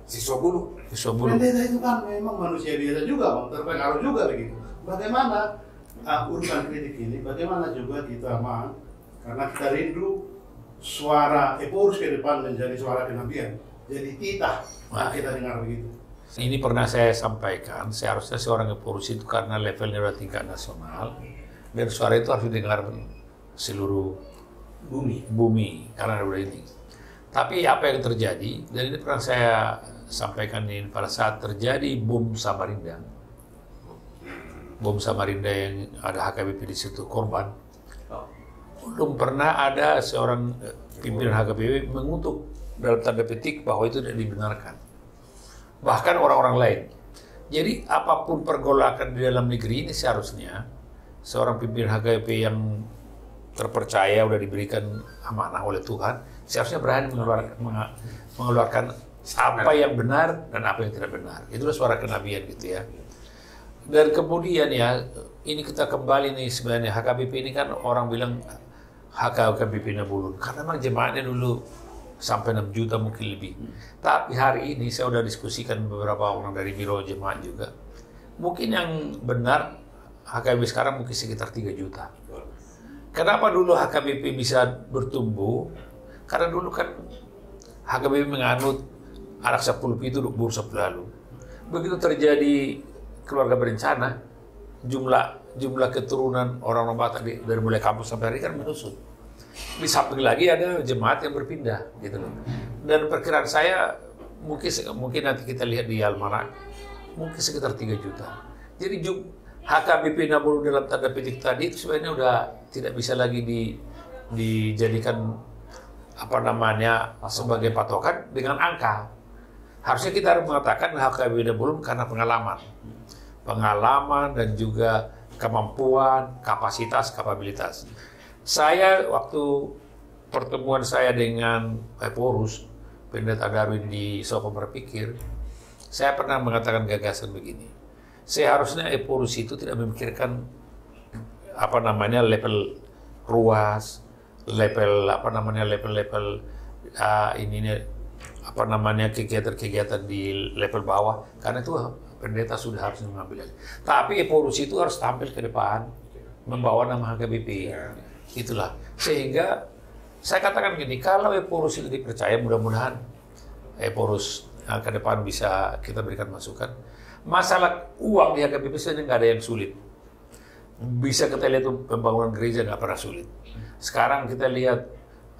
siswa bulu. Pendeta itu kan memang manusia biasa juga, terpengaruh juga begitu. Bagaimana urusan kritik ini? Bagaimana juga kita karena kita rindu suara Eporus ke depan menjadi suara kenabian, jadi titah kita dengar begitu. Ini pernah saya sampaikan, seharusnya seorang Eporus itu karena levelnya sudah tingkat nasional, dan suara itu harus didengar seluruh bumi karena udah ini. Tapi apa yang terjadi, dan ini pernah saya sampaikan ini pada saat terjadi bom Samarinda yang ada HKBP di situ korban, belum pernah ada seorang pimpinan HKBP mengutuk dalam tanda petik bahwa itu tidak dibenarkan. Bahkan orang-orang lain. Jadi apapun pergolakan di dalam negeri ini seharusnya seorang pimpinan HKBP yang terpercaya, udah diberikan amanah oleh Tuhan, seharusnya berani mengeluarkan apa yang benar dan apa yang tidak benar. Itulah suara kenabian gitu ya. Dan kemudian ya, ini kita kembali nih sebenarnya HKBP ini kan orang bilang HKBP Nabulun, karena memang jemaatnya dulu sampai 6 juta mungkin lebih. Tapi hari ini saya udah diskusikan beberapa orang dari biro jemaat juga. mungkin yang benar HKBP sekarang mungkin sekitar 3 juta. Kenapa dulu HKBP bisa bertumbuh? Karena dulu kan HKBP menganut anak 10 itu bursa lalu. Begitu terjadi keluarga berencana, jumlah keturunan orang Batak dari mulai kampus sampai hari kan menusut. Di samping lagi ada jemaat yang berpindah, gitu loh. Dan perkiraan saya mungkin nanti kita lihat di almanak, mungkin sekitar 3 juta. Jadi HKBP Nabolu dalam tanda petik tadi itu sebenarnya udah tidak bisa lagi dijadikan sebagai patokan dengan angka. Harusnya kita harus mengatakan HKBP Nabolu karena pengalaman dan juga kemampuan, kapabilitas. Saya waktu pertemuan saya dengan Eporus, Pendeta Darwin di Soko Berpikir, saya pernah mengatakan gagasan begini. Seharusnya Eporus itu tidak memikirkan level ruas, level kegiatan-kegiatan di level bawah, karena itu pendeta sudah harus mengambil. Tapi Eporus itu harus tampil ke depan, membawa nama HKBP. Itulah. Sehingga saya katakan gini, kalau Eporus itu dipercaya, mudah-mudahan Eporus ke depan bisa kita berikan masukan. Masalah uang di HKBP sebenarnya nggak ada yang sulit. Bisa kita lihat pembangunan gereja nggak pernah sulit. Sekarang kita lihat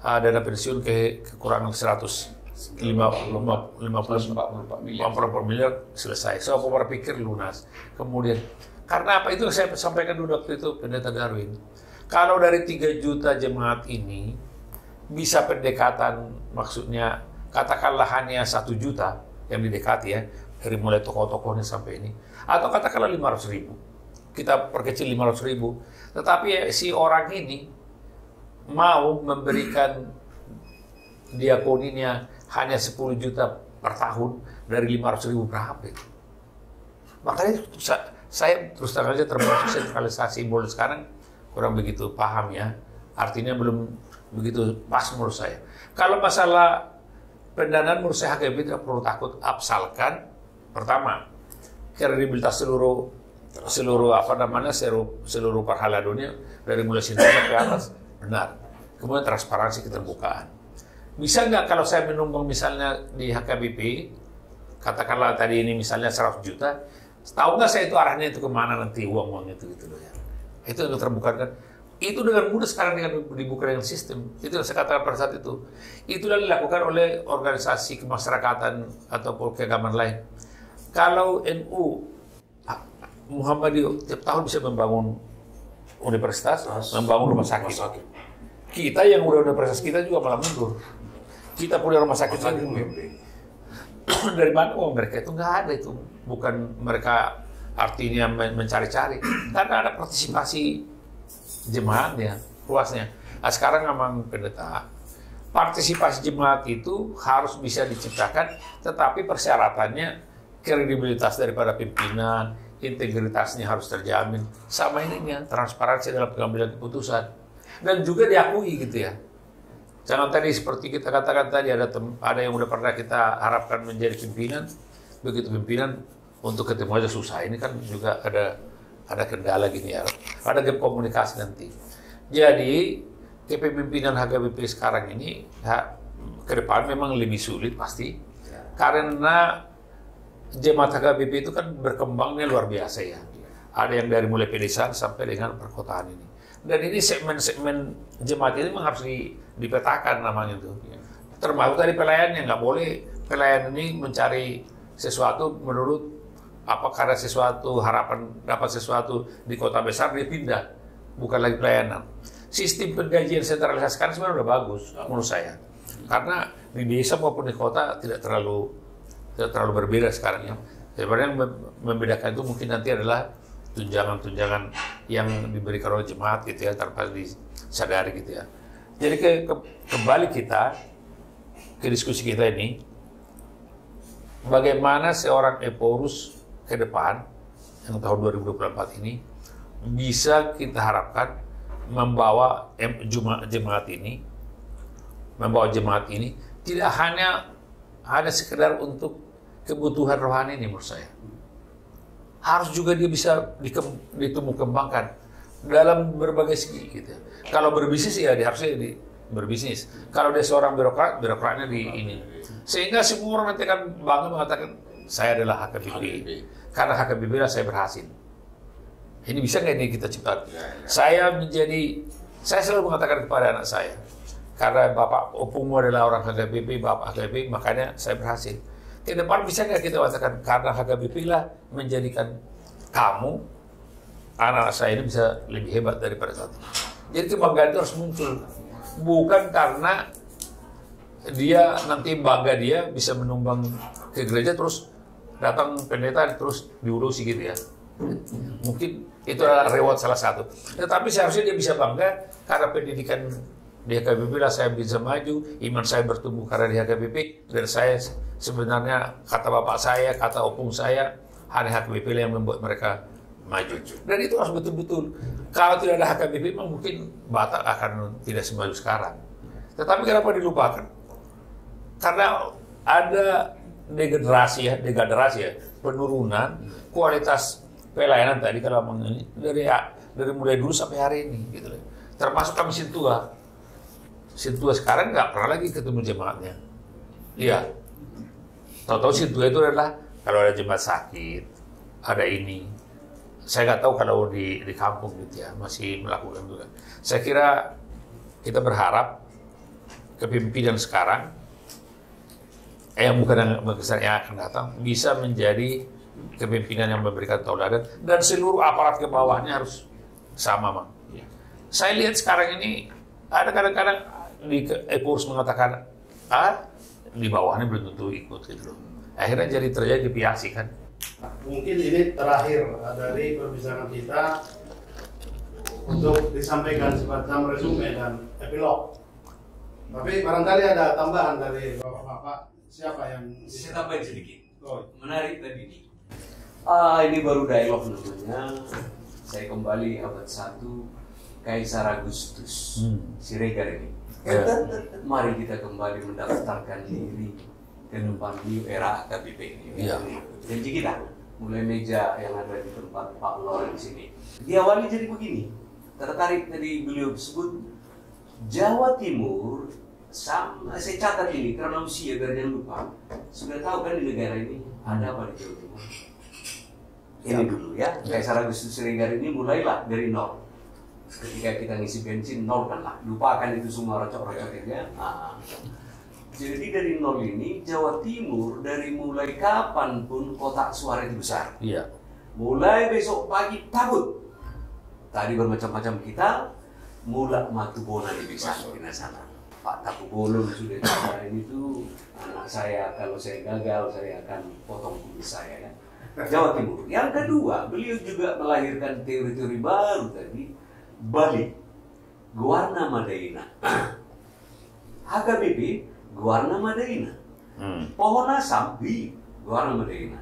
dana pensiun kekurangan 154 miliar selesai. So aku berpikir lunas. Kemudian karena apa itu saya sampaikan dulu waktu itu Pendeta Darwin. Kalau dari 3 juta jemaat ini bisa pendekatan, maksudnya katakanlah hanya 1 juta yang didekati ya, dari mulai tokoh-tokohnya sampai ini, atau katakanlah 500.000, kita perkecil 500.000, tetapi si orang ini mau memberikan diakoninya hanya 10 juta per tahun, dari 500.000 berapa itu? Makanya saya terus terang aja termasuk sentralisasi simbol sekarang kurang begitu paham ya, artinya belum begitu pas menurut saya. Kalau masalah pendanaan menurut saya HKBP tidak perlu takut, asalkan pertama kredibilitas seluruh pahala dunia dari mulai sinetron ke atas benar. Kemudian transparansi, keterbukaan. Bisa nggak kalau saya menumbang misalnya di HKBP, katakanlah tadi ini misalnya 100 juta, tahu nggak saya itu arahnya itu kemana nanti uang itu gitu loh ya. Itu yang terbuka kan. Itu dengan mudah sekarang dengan dibuka dengan sistem. Itu yang saya katakan pada saat itu. Itulah dilakukan oleh organisasi kemasyarakatan ataupun keagamaan lain. Kalau NU Muhammadiyah tiap tahun bisa membangun universitas, membangun rumah sakit. Kita yang udah universitas kita juga malah mundur. Kita punya rumah sakit lagi. Dari mana uang mereka itu nggak ada itu. Bukan mereka artinya mencari-cari. Karena ada partisipasi jemaatnya, luasnya. Nah, sekarang memang pendeta, partisipasi jemaat itu harus bisa diciptakan, tetapi persyaratannya kredibilitas daripada pimpinan, integritasnya harus terjamin, sama ininya transparansi dalam pengambilan keputusan, dan juga diakui gitu ya. Jangan tadi seperti kita katakan tadi ada yang udah pernah kita harapkan menjadi pimpinan, begitu pimpinan untuk ketemu aja susah. Ini kan juga ada kendala gini ya, ada gap komunikasi nanti. Jadi kepemimpinan HKBP sekarang ini ke depan memang lebih sulit pasti, karena jemaat HKBP itu kan berkembangnya luar biasa ya. Ada yang dari mulai pedesaan sampai dengan perkotaan ini. Dan ini segmen-segmen jemaat ini memang harus dipetakan namanya itu. Termasuk tadi pelayannya, nggak boleh pelayan ini mencari sesuatu menurut karena sesuatu harapan dapat sesuatu di kota besar dia pindah, bukan lagi pelayanan. Sistem penggajian sentralisasi sekarang sebenarnya udah bagus menurut saya, karena di desa maupun di kota tidak terlalu berbeda sekarang ya. Sebenarnya yang membedakan itu mungkin nanti adalah tunjangan-tunjangan yang diberikan oleh jemaat gitu ya, tanpa disadari gitu ya. Jadi kembali kita ke diskusi kita ini, bagaimana seorang Eporus ke depan yang tahun 2024 ini bisa kita harapkan membawa jemaat ini tidak hanya sekedar untuk kebutuhan rohani ini menurut saya. harus juga dia bisa ditumbuh kembangkan dalam berbagai segi gitu. Kalau berbisnis ya dia harusnya berbisnis. Kalau dia seorang birokrat, birokratnya di ini. Sehingga semua orang nanti akan bangga mengatakan saya adalah HKBP. Karena HKBP lah saya berhasil. Ini bisa nggak ini kita ciptakan? Saya selalu mengatakan kepada anak saya, karena bapak opungmu adalah orang HKBP, bapak HKBP, makanya saya berhasil. Ke depan bisa nggak kita katakan karena HKBP lah menjadikan kamu, anak saya ini bisa lebih hebat daripada saat ini. Jadi kebanggaan itu harus muncul, bukan karena dia nanti bangga dia bisa menumbang ke gereja terus datang pendeta terus diurusi gitu ya. Mungkin itu adalah reward salah satu. Tetapi seharusnya dia bisa bangga karena pendidikan di HKBP lah saya bisa maju, iman saya bertumbuh karena di HKBP, dan saya sebenarnya kata bapak saya, kata opung saya, hanya HKBP yang membuat mereka maju. Dan itu harus betul-betul. Kalau tidak ada HKBP mungkin Batak akan tidak semaju sekarang. Tetapi kenapa dilupakan? Karena ada degradasi ya, penurunan kualitas pelayanan tadi kalau dari mulai dulu sampai hari ini gitu loh. Termasuk kami Sintua sekarang nggak pernah lagi ketemu jemaatnya. Iya. Tahu-tahu Sintua itu adalah kalau ada jemaat sakit, ada ini. Saya nggak tahu kalau di kampung gitu ya masih melakukan juga. Saya kira kita berharap kepemimpinan sekarang yang bukan yang akan datang bisa menjadi kepemimpinan yang memberikan tauladan dan seluruh aparat ke bawahnya harus sama, Mang. Saya lihat sekarang ini ada kadang-kadang di Epurs mengatakan di bawahnya belum tentu ikut gitu loh. Akhirnya terjadi deviasi kan. Mungkin ini terakhir dari perbincangan kita untuk disampaikan semacam resume dan epilog. Tapi barangkali ada tambahan dari bapak-bapak. Siapa yang Saya tambahin sedikit. Menarik tadi nih. Ini baru dialog namanya. Saya kembali abad 1 Kaisar Agustus Siregar ini. Mari kita kembali mendaftarkan diri ke depan new era HKBP ini. Janji kita mulai meja yang ada di tempat Pak Lor di sini. Diawali jadi begini. Tertarik tadi beliau sebut Jawa Timur. Saya catat ini karena usia biar jangan lupa. Sudah tahu kan di negara ini ada apa di Jawa Timur? Ini dulu ya, Kaisar Agustus Siregar ini mulailah dari nol. Ketika kita ngisi bensin nol kan lah, lupakan itu semua rocok-rocoknya. Jadi dari nol ini Jawa Timur dari mulai kapanpun kotak suara itu besar. Iya. Mulai besok pagi tabut. Tadi bermacam-macam kita, mulak matubona di bisa di sana. Pak Tapubolon sudah ceritain itu, anak saya kalau saya gagal saya akan potong kumis saya ya. Jawa Timur. Yang kedua, beliau juga melahirkan teori-teori baru tadi, Bali, Guarna Madaina, HKBP, Guarna Madaina, Pohon Asam, Guarna Madaina.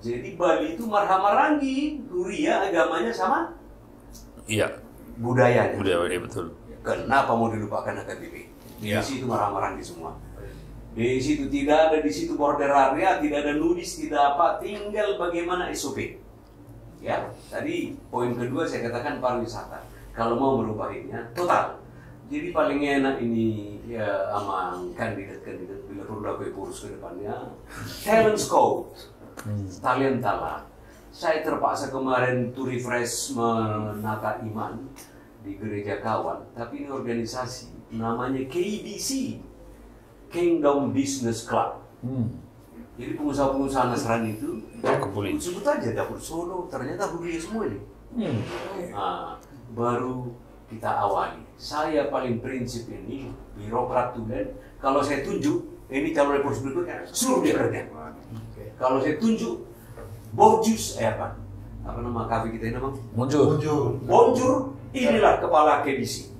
Jadi Bali itu marhamarangi, Huria agamanya sama? Iya. Budayanya. Budaya betul. Kenapa mau dilupakan HKBP? Di situ marah-marah di semua. Di situ tidak ada, di situ border area, tidak ada nudis, tidak apa, tinggal bagaimana SOP. Ya, tadi poin kedua saya katakan pariwisata. Kalau mau merubahinya total. Jadi paling enak ini ya sama kandidat-kandidat bila perlu aku urus ke depannya. Talent scout, talenta lah. Saya terpaksa kemarin to refresh menata iman di gereja kawan, tapi ini organisasi namanya KBC, Kingdom Business Club. Jadi pengusaha-pengusaha Nasrani itu sebut aja dapur Solo, ternyata Huria semua ini. Baru kita awali. Saya paling prinsip ini birokrat tulen. Kalau saya tunjuk ini calon report berikutnya, suruh dia kerja. Kalau saya tunjuk Bojus, apa nama kafe kita ini namanya? Bonjour. Inilah kepala KBC.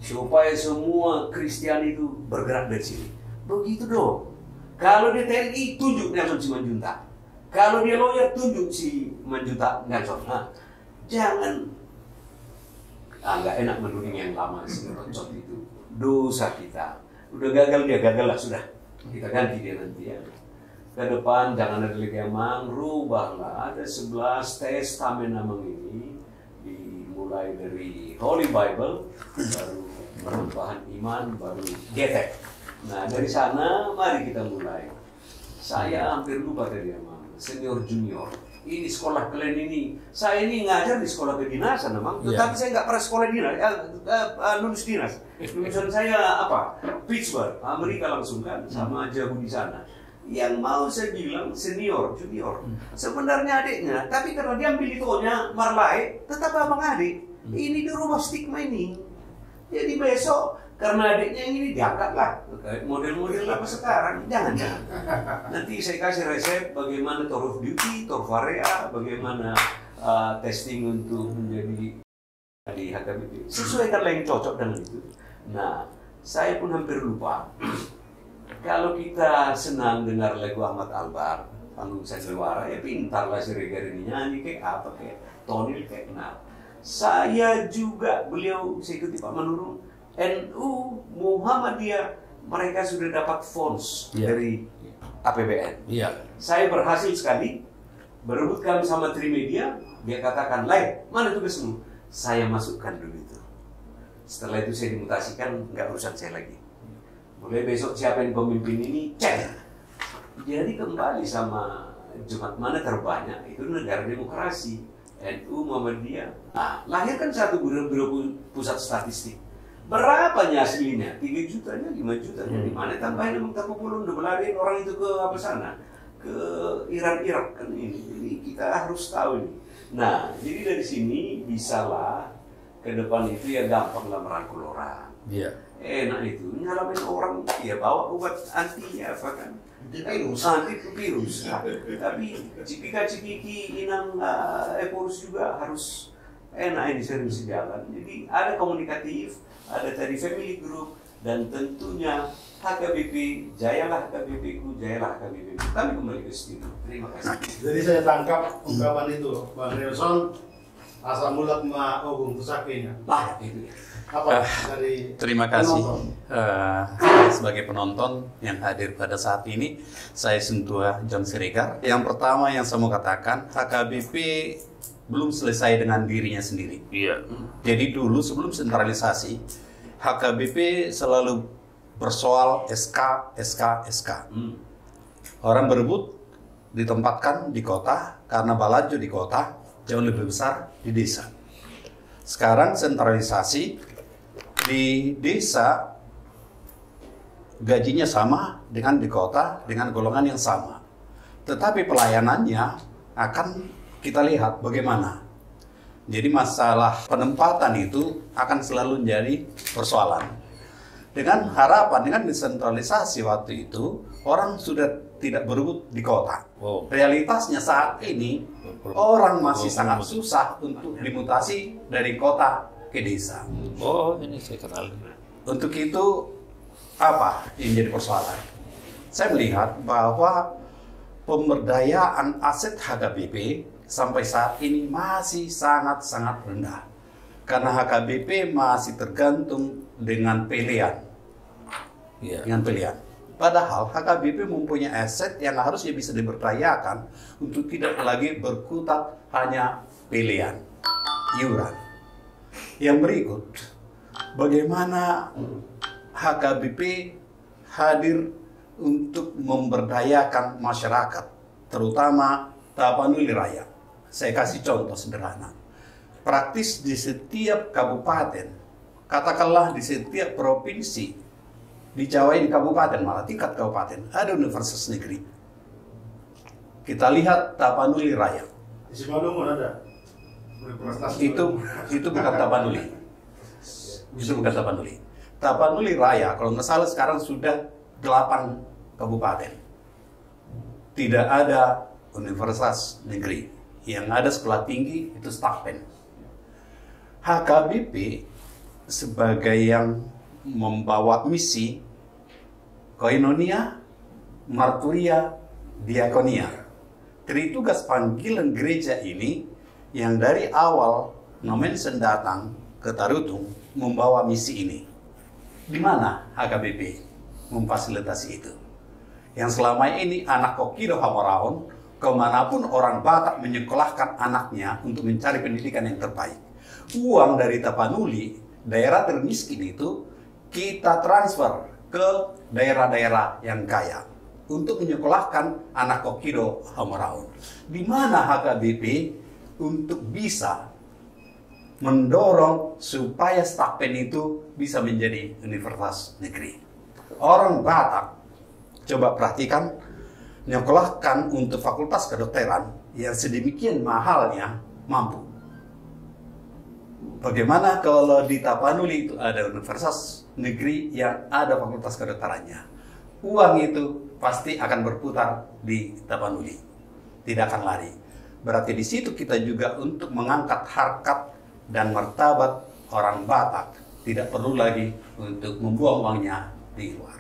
Supaya semua Kristen itu bergerak dari sini. Begitu dong. Kalau dia TNI, tunjuk Nelson Simanjuntak. Kalau dia lawyer, tunjuk si Manjuntak Nelson. Jangan nggak enak menuding yang lama si Rocot itu. Dosa kita. Udah gagal dia, gagal lah sudah. Kita ganti dia nanti ya. ke depan jangan ada lagi emang, rubahlah. Ada 11 testamen Amang ini, dimulai dari Holy Bible, baru perubahan iman, baru Getek. Nah dari sana mari kita mulai. Saya hampir lupa tadi Amang, senior junior. Ini sekolah kalian ini, saya ini ngajar di sekolah kedinasan Amang, tetapi saya nggak pernah sekolah dinas, lulus dinas. Lulusan saya apa? Pittsburgh, Amerika langsung kan, sama jauh di sana. Yang mau saya bilang senior, junior, sebenarnya adiknya, tapi karena dia ambil itonya marlai, tetap abang adik. Ini dirubah stigma ini. Jadi besok karena adiknya yang ini diangkatlah model-model apa sekarang, jangan. Nanti saya kasih resep bagaimana tour of duty, tour area, bagaimana testing untuk menjadi di HKBP. Sesuaikanlah yang cocok dengan itu. Nah, saya pun hampir lupa. Kalau kita senang dengar lagu Ahmad Albar, panggung sandiwara, ya pintarlah si Regar ini nyanyi kayak apa, kayak Tony kayak kenal. Saya juga, saya ikuti Pak Manurung, NU, Muhammadiyah, mereka sudah dapat funds dari APBN. Saya berhasil sekali, berebutkan sama Trimedia, dia katakan, "Lai, mana tugasmu?" Saya masukkan dulu itu. Setelah itu saya dimutasikan, nggak urusan saya lagi. Mulai besok siapa yang pemimpin ini, cek. Jadi kembali sama Jumat mana terbanyak, itu negara demokrasi. NU, Muhammadiyah. Nah, lahirkan satu biro pusat statistik. Berapanya aslinya? 3 jutanya, 5 jutanya. Di mana tambahin emang Tapupulun, udah belariin orang itu ke apa sana? Ke Irak kan ini. Jadi kita harus tahu ini. Nah, jadi dari sini bisalah ke depan itu ya gampang lah merangkul orang. Enak itu, nyalamin orang, ya bawa obat anti apa kan? Antivirus. Tapi cipika-cipiki inang eporus juga harus enak ini sering sejalan. Jadi ada komunikatif, ada tadi family group, dan tentunya HKBP, jayalah HKBP ku, jayalah HKBP ku. Kami kembali ke studio. Terima kasih. Jadi saya tangkap ungkapan itu, Bang Nelson, asal mulat ma ogung tusakinya. Itu ya. Apa dari terima kasih penonton? Sebagai penonton yang hadir pada saat ini, saya Sentua John Siregar. Yang pertama yang saya mau katakan, HKBP belum selesai dengan dirinya sendiri. Jadi dulu sebelum sentralisasi, HKBP selalu bersoal SK. Orang berebut ditempatkan di kota karena balajo di kota jauh lebih besar di desa. Sekarang sentralisasi, di desa gajinya sama dengan di kota dengan golongan yang sama, tetapi pelayanannya akan kita lihat bagaimana. Jadi masalah penempatan itu akan selalu menjadi persoalan. Dengan harapan, dengan desentralisasi waktu itu, orang sudah tidak berebut di kota. Realitasnya saat ini, orang masih sangat susah untuk dimutasi dari kota ke desa. Ini saya kenal. Untuk itu, apa yang jadi persoalan? Saya melihat bahwa pemberdayaan aset HKBP sampai saat ini masih sangat-sangat rendah. Karena HKBP masih tergantung dengan pilihan. Dengan pilihan. Padahal HKBP mempunyai aset yang harusnya bisa diberdayakan untuk tidak lagi berkutat hanya pilihan, iuran. Yang berikut, bagaimana HKBP hadir untuk memberdayakan masyarakat, terutama Tapanuli Raya. Saya kasih contoh sederhana. Praktis di setiap kabupaten, katakanlah di setiap provinsi, di Jawa ini kabupaten, malah tingkat kabupaten, ada universitas negeri. Kita lihat Tapanuli Raya. Di Simalungun ada. Itu bukan Tapanuli. Itu bukan Tapanuli. Tapanuli Raya, kalau nggak salah sekarang sudah 8 kabupaten. Tidak ada universitas negeri. Yang ada sekolah tinggi itu Stakpen. HKBP sebagai yang membawa misi koinonia, marturia, diakonia. Tritugas panggilan gereja ini yang dari awal Nomensen datang ke Tarutung membawa misi ini. Di mana HKBP memfasilitasi itu? yang selama ini anak Kokido Hamaraon, kemanapun orang Batak menyekolahkan anaknya untuk mencari pendidikan yang terbaik. Uang dari Tapanuli, daerah termiskin itu, kita transfer ke daerah-daerah yang kaya untuk menyekolahkan anak Kokido Hamaraon. Di mana HKBP untuk bisa mendorong supaya Stakpen itu bisa menjadi universitas negeri. Orang Batak, coba perhatikan, menyekolahkan untuk fakultas kedokteran yang sedemikian mahalnya mampu. Bagaimana kalau di Tapanuli itu ada universitas negeri yang ada fakultas kedokterannya? Uang itu pasti akan berputar di Tapanuli, tidak akan lari. Berarti di situ kita juga untuk mengangkat harkat dan martabat orang Batak, tidak perlu lagi untuk membuang uangnya di luar.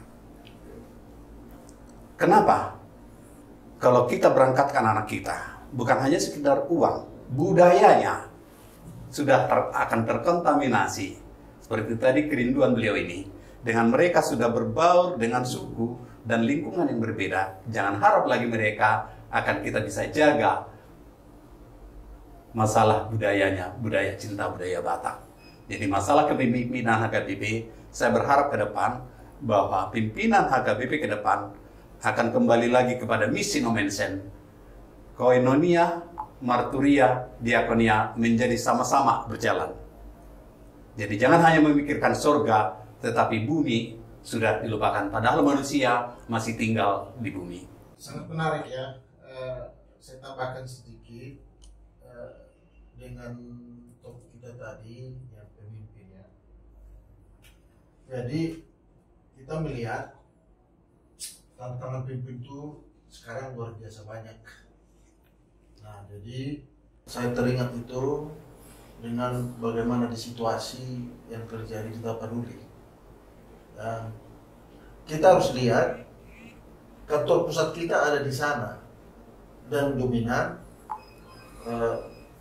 Kenapa? Kalau kita berangkatkan anak kita, bukan hanya sekedar uang, budayanya sudah akan terkontaminasi. Seperti tadi kerinduan beliau ini, dengan mereka sudah berbaur dengan suku dan lingkungan yang berbeda, jangan harap lagi mereka akan kita bisa jaga masalah budayanya, budaya cinta budaya Batak. Jadi masalah kepemimpinan HKBP, saya berharap ke depan bahwa pimpinan HKBP ke depan akan kembali lagi kepada misi Nomensen. Koinonia, marturia, diakonia menjadi sama-sama berjalan. Jadi jangan hanya memikirkan surga, tetapi bumi sudah dilupakan. Padahal manusia masih tinggal di bumi. Sangat menarik ya. Saya tambahkan sedikit dengan topik kita tadi yang pemimpinnya. Jadi kita melihat tantangan pemimpin itu sekarang luar biasa banyak. Nah, jadi saya teringat itu dengan bagaimana di situasi yang terjadi di Tapanuli. Dan kita harus lihat kantor pusat kita ada di sana dan dominan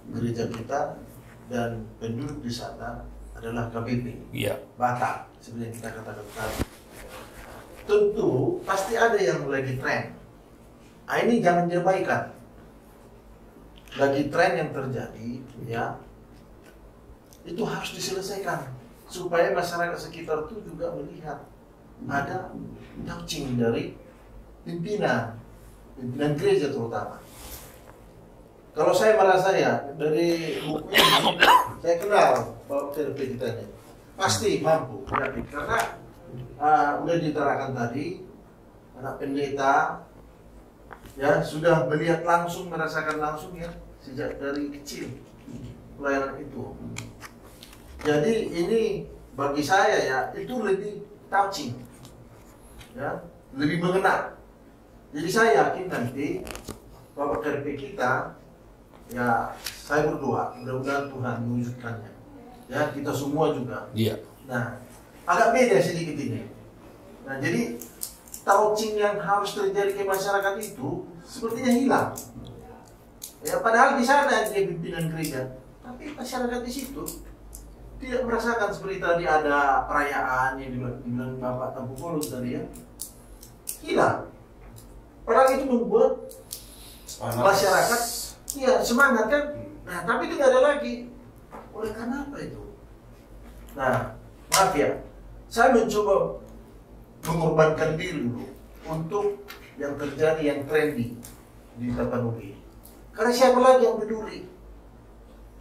gereja kita dan penduduk di sana adalah KBP, Batak, seperti yang kita katakan tadi. Tentu pasti ada yang lagi tren. Nah, ini jangan diabaikan. Lagi tren yang terjadi, ya, itu harus diselesaikan supaya masyarakat sekitar itu juga melihat ada touching dari pimpinan gereja terutama. Kalau saya merasa ya dari buku ini saya kenal Bapak TRP kita ini pasti mampu, karena udah diterangkan tadi anak pendeta ya sudah melihat langsung, merasakan langsung ya sejak dari kecil pelayanan itu. Jadi ini bagi saya ya itu lebih touching, ya lebih mengena. Jadi saya yakin nanti Bapak KRP kita, ya saya berdoa mudah-mudahan Tuhan mewujudkannya. Ya kita semua juga. Iya. Nah agak beda sedikit ini. Nah jadi touching yang harus terjadi ke masyarakat itu sepertinya hilang. Ya padahal di sana dia pimpinan gereja, tapi masyarakat di situ tidak merasakan seperti tadi ada perayaan yang dibilang Bapak Tampu Polus tadi ya, hilang. Padahal itu membuat masyarakat ya semangat kan. Nah tapi tidak ada lagi. Oleh karena apa itu? Nah maaf ya, saya mencoba mengorbankan diri dulu untuk yang terjadi yang trendy di Tapanuli. Karena siapa lagi yang peduli?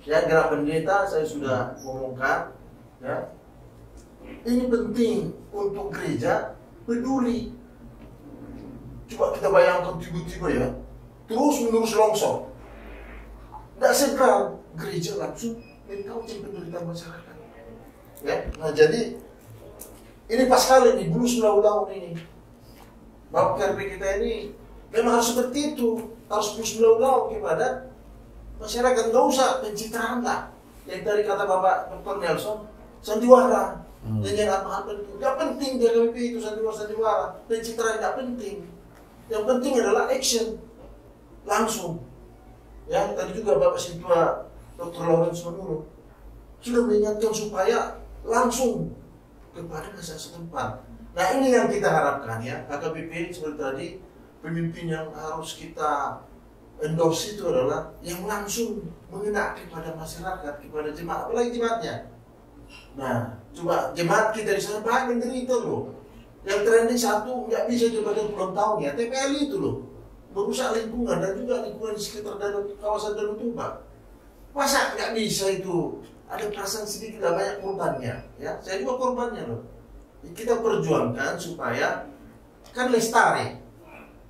Ya gerak pendeta saya sudah ngomongkan, ya ini penting untuk gereja peduli. Coba kita bayangkan tiba-tiba ya, terus menerus longsor. Tidak segera gereja langsung mengkaji penderitaan masyarakat. Ya, nah jadi ini pas kali nih belum 9 tahun ini. Bapak KRP kita ini memang harus seperti itu, harus plus 9 tahun kepada masyarakat. Nggak usah pencitraan lah. Yang tadi kata Bapak Dr. Nelson, sandiwara. Dan yang apa itu nggak penting dia KBP itu sandiwara. Pencitraan nggak penting. Yang penting adalah action langsung. Ya tadi juga Bapak Sintua Dr. Lawrence Manuro sudah mengingatkan supaya langsung kepada masyarakat setempat. Nah ini yang kita harapkan ya, HKBP ini seperti tadi, pemimpin yang harus kita endorse itu adalah yang langsung mengena kepada masyarakat, kepada jemaat, apalagi jemaatnya. Nah, coba jemaat kita di sana banyak menderita loh. Yang trending satu nggak bisa coba pulang tahunnya, TPL itu loh, merusak lingkungan dan juga lingkungan di sekitar kawasan Danau Toba. Masa nggak bisa itu? Ada perasaan sedikit lah, banyak korbannya. Ya, saya juga korbannya loh. Kita perjuangkan supaya kan lestari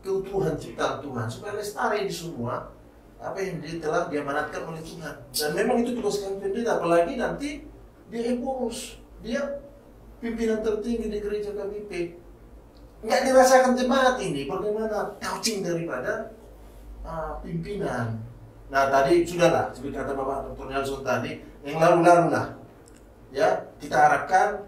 keutuhan ciptaan Tuhan, supaya lestari di semua apa yang telah diamanatkan oleh Tuhan. Dan memang itu tugas kami pendeta, apalagi nanti dia eporos, dia pimpinan tertinggi di gereja KBP. Nggak dirasakan jemaat ini bagaimana touching daripada pimpinan. Nah tadi sudahlah, seperti kata Bapak Dr. Nelson tadi, yang lalu-lalu lah, ya kita harapkan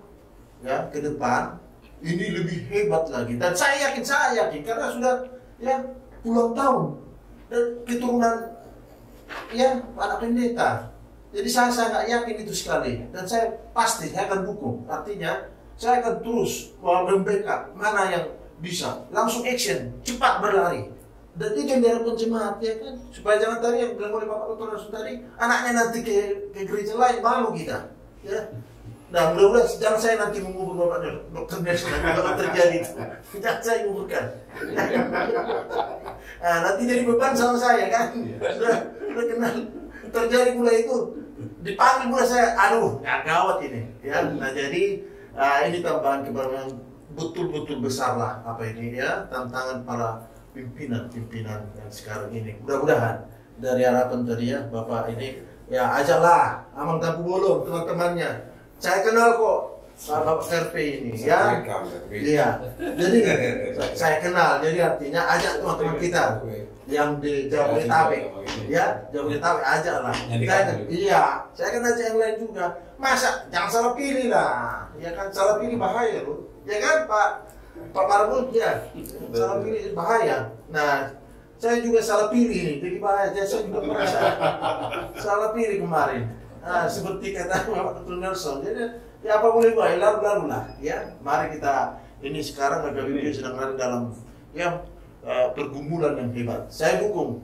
ya ke depan ini lebih hebat lagi. Dan saya yakin karena sudah ya puluhan tahun dan keturunan ya anak pendeta. Jadi saya sangat yakin itu sekali dan saya pasti saya akan dukung. Artinya saya akan terus membackup mana yang bisa langsung action, cepat berlari. Dan itu yang diharapkan jemaat ya kan, supaya jangan tadi yang bilang oleh Bapak Dr. Nelson tadi, anaknya nanti ke gereja lain, malu kita ya. Nah mudah-mudahan jangan saya nanti mengubur Bapak Dr. Nelson kalau terjadi itu, jangan saya menguburkan. Nah, nanti jadi beban sama saya kan, sudah kenal terjadi mulai itu, dipanggil mulai saya, aduh ya gawat ini ya. Nah jadi ini tambahan kepada yang betul-betul besar lah apa ini ya, tantangan para pimpinan yang sekarang ini. Mudah-mudahan dari harapan tadi ya Bapak ini ya ajaklah Amang Tampu Bolong teman-temannya. Saya kenal kok Bapak RP ini ya. Iya. Jadi saya kenal. Jadi artinya ajak teman-teman kita yang di Jabodetabek ya, Jabodetabek ajaklah. Iya, saya kan ajak yang lain juga. Masa jangan salah pilih lah. Ya kan salah pilih bahaya loh. Ya kan Pak Marbun ya, salah pilih bahaya. Nah, saya juga salah pilih nih, jadi bahaya. Saya juga pernah salah pilih kemarin. Nah, seperti kata Bapak Dr. Nelson, jadi ya apa boleh buat, lalu lah. Ya, mari kita ini sekarang HKBP sedang ada dalam ya pergumulan yang hebat. Saya dukung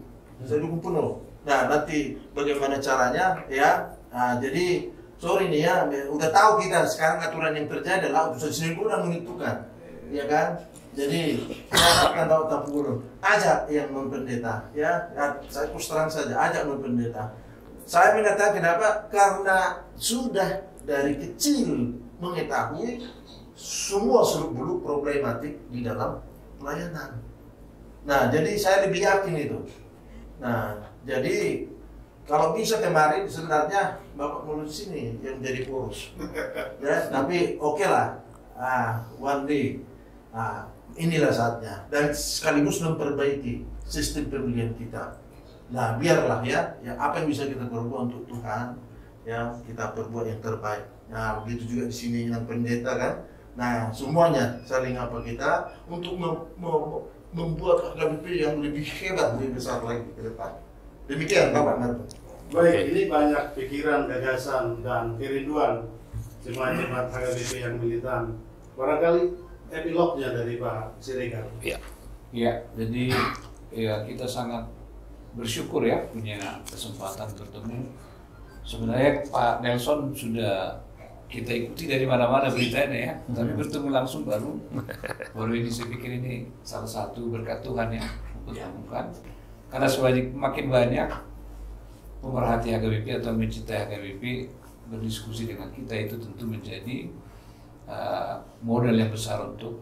penuh. Nah, nanti bagaimana caranya ya? Nah, jadi sorry nih ya, udah tahu kita sekarang aturan yang terjadi adalah utusan Sini udah menentukan. Ya kan, jadi saya akan tahu Tampu Bolong, ajak yang non-pendeta, ya saya terus terang saja, ajak non-pendeta. Saya mengatakan kenapa? Karena sudah dari kecil mengetahui semua seluk-beluk problematik di dalam pelayanan. Nah, jadi saya lebih yakin itu. Nah, jadi kalau bisa kemarin sebenarnya Bapak Mulus sini yang jadi pengurus, ya, tapi oke lah, one day. Nah, inilah saatnya dan sekaligus memperbaiki sistem pemilihan kita. Nah, biarlah ya apa yang bisa kita perbuat untuk Tuhan, ya kita perbuat yang terbaik. Nah, begitu juga di sini yang pendeta kan. Nah, semuanya saling apa kita untuk membuat HKBP yang lebih hebat, lebih besar lagi ke depan. Demikian Bapak Marto. Baik, ini banyak pikiran, gagasan dan kerinduan jemaat-jemaat HKBP yang militan. Barangkali epilognya dari Pak Siregar. Ya, jadi ya kita sangat bersyukur ya punya kesempatan bertemu. Sebenarnya Pak Nelson sudah kita ikuti dari mana-mana beritanya ya, tapi bertemu langsung baru ini saya pikir ini salah satu berkat Tuhan ya untuk temukan. Karena semakin banyak pemerhati HKBP atau mencintai HKBP berdiskusi dengan kita, itu tentu menjadi modal yang besar untuk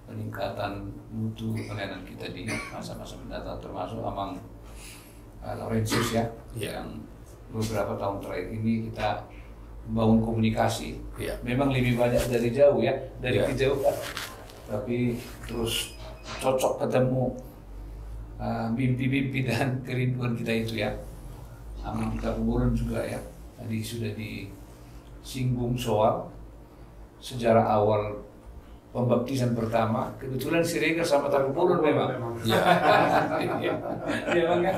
peningkatan mutu pelayanan kita di masa-masa mendatang, termasuk Amang Laurentius ya, yang beberapa tahun terakhir ini kita membangun komunikasi. Memang lebih banyak dari jauh ya, dari kejauhan, tapi terus cocok ketemu mimpi-mimpi dan kerinduan kita itu ya. Amang Tampu Bolong juga ya, tadi sudah disinggung soal sejarah awal pembaptisan pertama, kebetulan Siregar sama Tagupulun memang. Iya. Iya bang ya.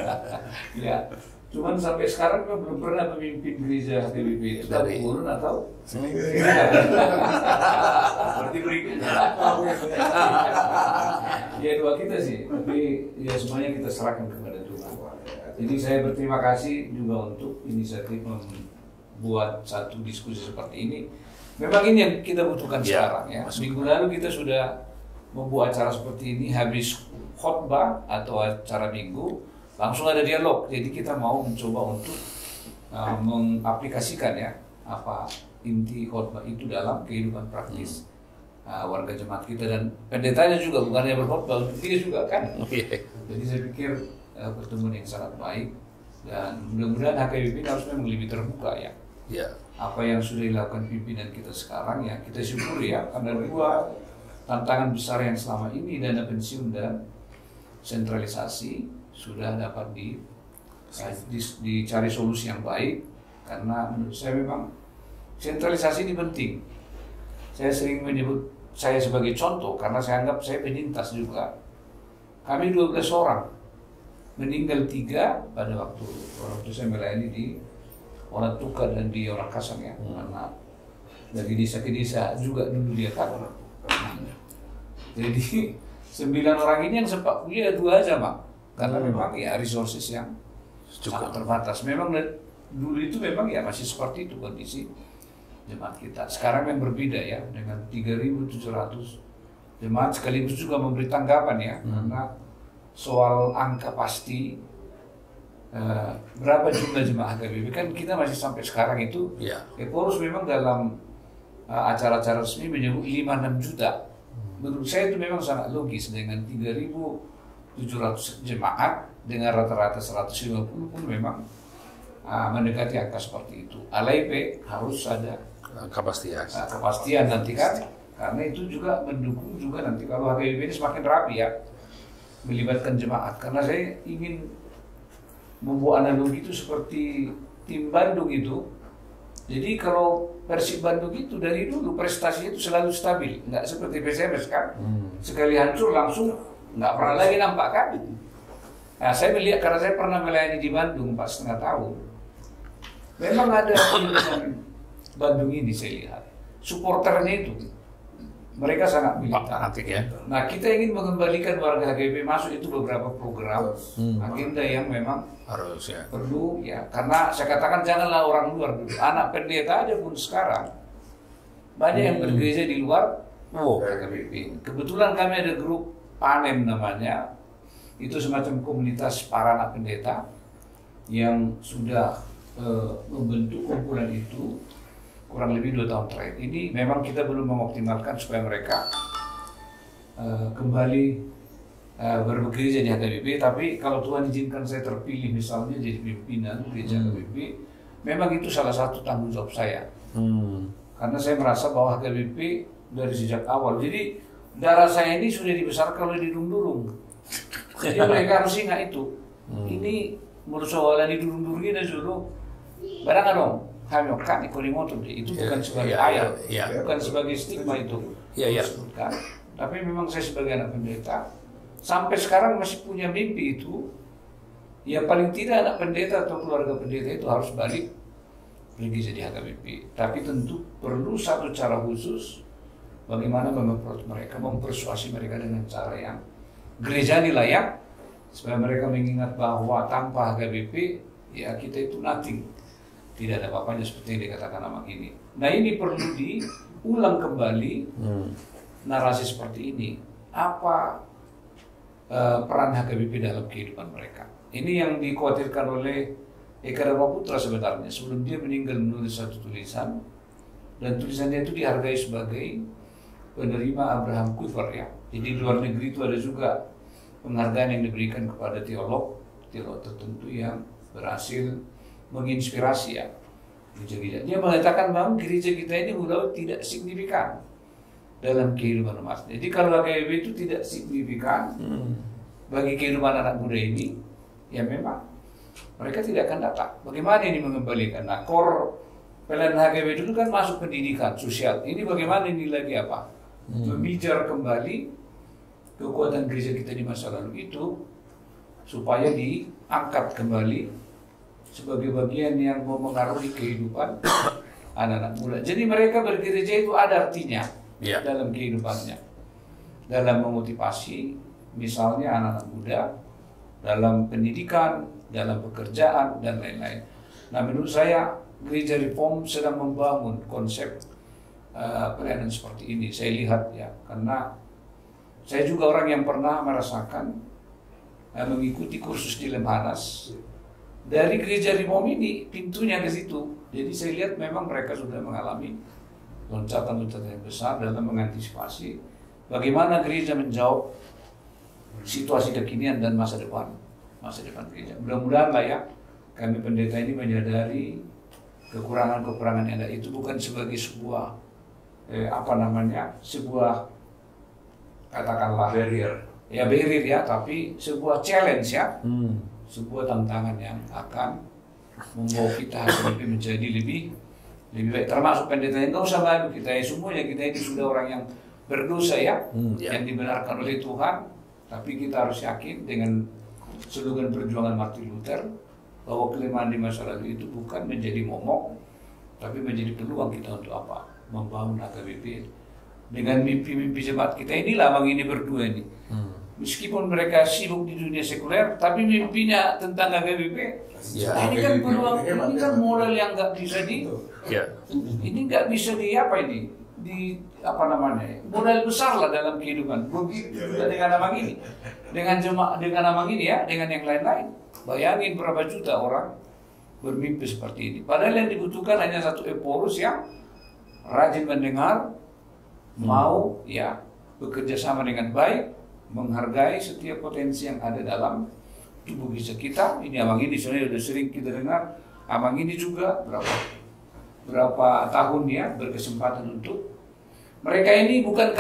Ya. Cuman sampai sekarang memang belum pernah memimpin gereja HKBP itu Tagupulun atau Berarti berikutnya. ya dua kita sih, tapi ya semuanya kita serahkan kepada Tuhan. Jadi saya berterima kasih juga untuk inisiatif membuat satu diskusi seperti ini. Memang ini yang kita butuhkan sekarang ya. Minggu lalu kita sudah membuat acara seperti ini, habis khotbah atau acara minggu langsung ada dialog. Jadi kita mau mencoba untuk mengaplikasikan ya apa inti khotbah itu dalam kehidupan praktis warga jemaat kita, dan pendetanya juga bukannya berkhotbah, dia juga kan. Jadi saya pikir pertemuan yang sangat baik, dan mudah-mudahan HKBP harus memang lebih terbuka ya. Apa yang sudah dilakukan pimpinan kita sekarang ya kita syukuri ya, karena dua tantangan besar yang selama ini, dana pensiun dan sentralisasi, sudah dapat dicari solusi yang baik. Karena menurut saya memang sentralisasi ini penting. Saya sering menyebut saya sebagai contoh karena saya anggap saya penyintas juga. Kami 12 orang, meninggal 3 pada waktu saya melayani di Orang Tuka dan di Orang Kasang ya. Karena dari desa ke desa juga dulu dia kan. Jadi 9 orang ini yang sempat kuliah 2 aja Mak. Karena memang ya resources yang sangat terbatas. Memang dulu itu memang ya masih seperti itu kondisi jemaat kita. Sekarang yang berbeda ya, dengan 3.700 jemaat, sekaligus juga memberi tanggapan ya, karena soal angka pasti berapa jumlah jemaat HKBP kan kita masih sampai sekarang itu. Eporus memang dalam acara-acara resmi menyebut 5-6 juta. Menurut saya itu memang sangat logis, dengan 3.700 jemaat dengan rata-rata 150 pun memang mendekati angka seperti itu. ALIP harus ada kepastian nanti kan, karena itu juga mendukung juga nanti kalau HKBP ini semakin rapi ya, melibatkan jemaat. Karena saya ingin membuat analogi itu seperti tim Bandung itu. Jadi kalau Persib Bandung itu dari dulu prestasinya itu selalu stabil, nggak seperti PSMS kan, sekali hancur langsung nggak pernah lagi nampak kan. Nah saya melihat, karena saya pernah melayani di Bandung 4,5 tahun, memang ada pilihan Bandung ini saya lihat, supporternya itu mereka sangat militan. Nah kita ingin mengembalikan warga HKBP masuk itu beberapa program agenda yang memang harus perlu ya, karena saya katakan janganlah orang luar dulu, anak pendeta aja pun sekarang banyak yang bergereja di luar HKBP. Kebetulan kami ada grup Panem namanya, itu semacam komunitas para anak pendeta yang sudah membentuk kumpulan itu kurang lebih 2 tahun terakhir. Ini memang kita belum mengoptimalkan supaya mereka kembali bergereja di HKBP. Tapi kalau Tuhan izinkan saya terpilih misalnya jadi pimpinan gereja HKBP, memang itu salah satu tanggung jawab saya. Karena saya merasa bahwa HKBP dari sejak awal, jadi darah saya ini sudah dibesarkan oleh Didung-Durung. Jadi mereka harus ingat itu. Ini menurut soalan Didung-Durung ini dulu, barang dong. Kami kan ikonimoto itu bukan sebagai ayat, bukan sebagai stigma itu. Sebutkan. Tapi memang saya sebagai anak pendeta sampai sekarang masih punya mimpi itu. Ya paling tidak anak pendeta atau keluarga pendeta itu harus balik pergi jadi HKBP. Tapi tentu perlu satu cara khusus bagaimana mempersuasi mereka dengan cara yang gerejani layak, supaya mereka mengingat bahwa tanpa HKBP ya kita itu nothing. Tidak ada apa-apanya seperti yang dikatakan nama ini. Nah ini perlu diulang kembali narasi seperti ini. Apa peran HKBP dalam kehidupan mereka? Ini yang dikhawatirkan oleh Eka Dharmaputra sebenarnya. Sebelum dia meninggal menulis satu tulisan, dan tulisannya itu dihargai sebagai penerima Abraham Kuyper ya. Jadi di luar negeri itu ada juga penghargaan yang diberikan kepada teolog tertentu yang berhasil menginspirasi ya gereja-gereja. Dia mengatakan bahwa gereja kita ini udah tidak signifikan dalam kehidupan umat. Jadi kalau HKBP itu tidak signifikan bagi kehidupan anak muda ini, ya memang mereka tidak akan datang. Bagaimana ini mengembalikan? Nah, core pelayanan HKBP itu kan masuk pendidikan, sosial. Ini bagaimana ini lagi apa? memijar kembali kekuatan gereja kita di masa lalu itu supaya diangkat kembali sebagai bagian yang memengaruhi kehidupan anak-anak muda. Jadi mereka bergereja itu ada artinya dalam kehidupannya, dalam memotivasi misalnya anak-anak muda dalam pendidikan, dalam pekerjaan dan lain-lain. Nah, menurut saya gereja reform sedang membangun konsep pelayanan seperti ini. Saya lihat ya, karena saya juga orang yang pernah merasakan mengikuti kursus di Lemhanas. Dari gereja reform ini pintunya ke situ. Jadi saya lihat memang mereka sudah mengalami loncatan-loncatan yang besar dalam mengantisipasi bagaimana gereja menjawab situasi kekinian dan masa depan gereja. Mudah-mudahan lah ya, kami pendeta ini menyadari kekurangan-kekurangan yang ada itu bukan sebagai sebuah sebuah katakanlah barrier ya, tapi sebuah challenge ya, sebuah tantangan yang akan membawa kita menjadi lebih baik. Termasuk pendeta yang nggak usah malu, kita semuanya kita ini sudah orang yang berdosa ya, yang dibenarkan oleh Tuhan, tapi kita harus yakin dengan slogan perjuangan Martin Luther bahwa kelemahan di masa lalu itu bukan menjadi momok, tapi menjadi peluang kita untuk apa? Membangun HKBP. Dengan mimpi-mimpi jemaat kita inilah bang ini berdua ini. Meskipun mereka sibuk di dunia sekuler, tapi mimpinya tentang HKBP. Ini kan peluang, ini kan modal yang nggak bisa ini nggak bisa modal besar lah dalam kehidupan. Begitu juga dengan abang ini, dengan abang ini ya, dengan yang lain-lain. Bayangin berapa juta orang bermimpi seperti ini. Padahal yang dibutuhkan hanya satu Eporus yang rajin mendengar, mau ya bekerja sama dengan baik, menghargai setiap potensi yang ada dalam tubuh gereja kita. Ini abang ini sebenarnya sudah sering kita dengar. Abang ini juga berapa tahun ya berkesempatan untuk mereka ini bukan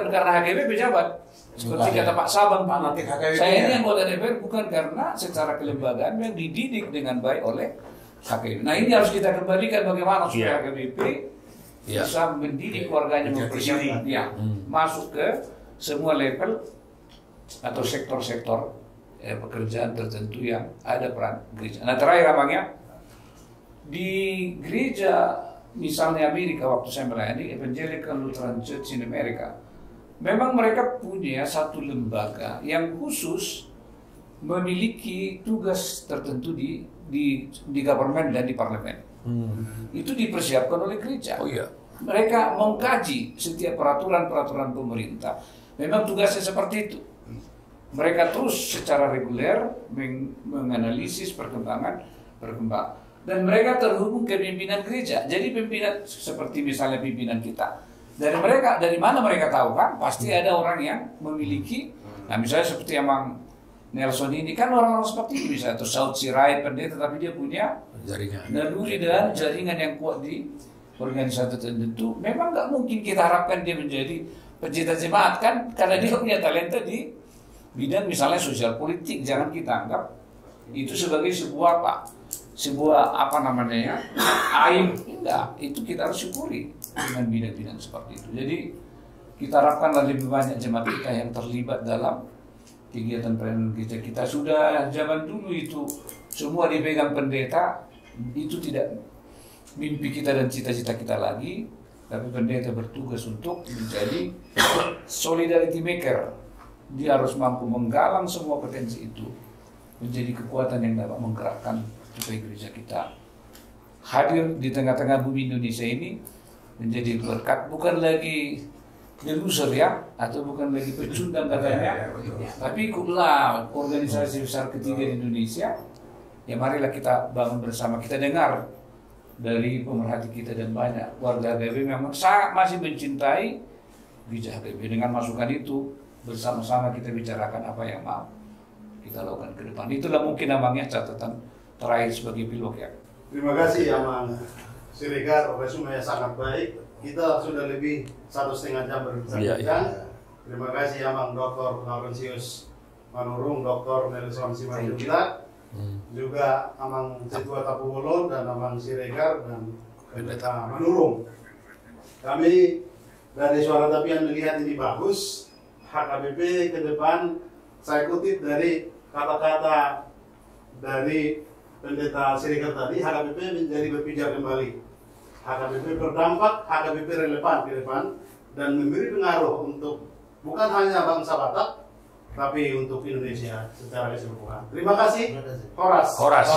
karena HKBP pejabat. Seperti kata Pak Sabang, saya ini anggota DPR bukan karena secara kelembagaan yang dididik dengan baik oleh HKBP. Nah ini harus kita kembalikan bagaimana supaya HKBP bisa mendidik keluarganya mempersiapkan masuk ke semua level atau sektor-sektor pekerjaan tertentu yang ada peran gereja. Nah terakhir abangnya, di gereja misalnya Amerika waktu saya melayani Evangelical Lutheran Church in America, memang mereka punya satu lembaga yang khusus memiliki tugas tertentu di government dan di parlemen. Itu dipersiapkan oleh gereja. Mereka mengkaji setiap peraturan-peraturan pemerintah. Memang tugasnya seperti itu. Mereka terus secara reguler menganalisis perkembangan. Dan mereka terhubung ke pimpinan gereja. Jadi pimpinan seperti misalnya pimpinan kita. Dari mana mereka tahu kan? Pasti ada orang yang memiliki. Nah misalnya seperti Amang Nelson ini kan orang-orang seperti ini, misalnya atau Saud Sirait pendeta, tapi dia punya naluri dan jaringan yang kuat di organisasi tertentu. Memang nggak mungkin kita harapkan dia menjadi pencinta jemaat kan, karena dia punya talenta di bidang misalnya sosial politik. Jangan kita anggap itu sebagai sebuah aib. Enggak, itu kita harus syukuri dengan bidang-bidang seperti itu. Jadi kita harapkan lebih banyak jemaat kita yang terlibat dalam kegiatan pelayanan gereja kita. Sudah zaman dulu itu semua dipegang pendeta, itu tidak mimpi kita dan cita-cita kita lagi, tapi pendeta bertugas untuk menjadi solidarity maker. Dia harus mampu menggalang semua potensi itu menjadi kekuatan yang dapat menggerakkan supaya gereja kita hadir di tengah-tengah bumi Indonesia ini menjadi berkat, bukan lagi the loser ya, atau bukan lagi pecundang katanya, tapi ikutlah organisasi besar ketiga di Indonesia. Ya marilah kita bangun bersama. Kita dengar dari pemerhati kita dan banyak warga HKBP memang sangat masih mencintai gereja HKBP. Dengan masukan itu bersama-sama kita bicarakan apa yang mau kita lakukan ke depan. Itulah mungkin namanya catatan terakhir sebagai pilot ya. Terima kasih Amang Siregar, resumenya sangat baik. Kita sudah lebih 1,5 jam berbincang. Terima kasih Amang Dr. Laurentius Manurung, Dr. Nelson Simanjuntak, juga Amang Ketua Tapuwolo dan Amang Siregar dan Pendeta Manurung. Kami dari suara tapian melihat ini bagus, HKBP ke depan, saya kutip dari kata-kata dari Pendeta Siregar tadi, HKBP menjadi berpijak kembali. HKBP berdampak, HKBP relevan ke depan, dan memberi pengaruh untuk bukan hanya bangsa Batak, tapi untuk Indonesia secara keseluruhan. Terima kasih. Horas. Horas.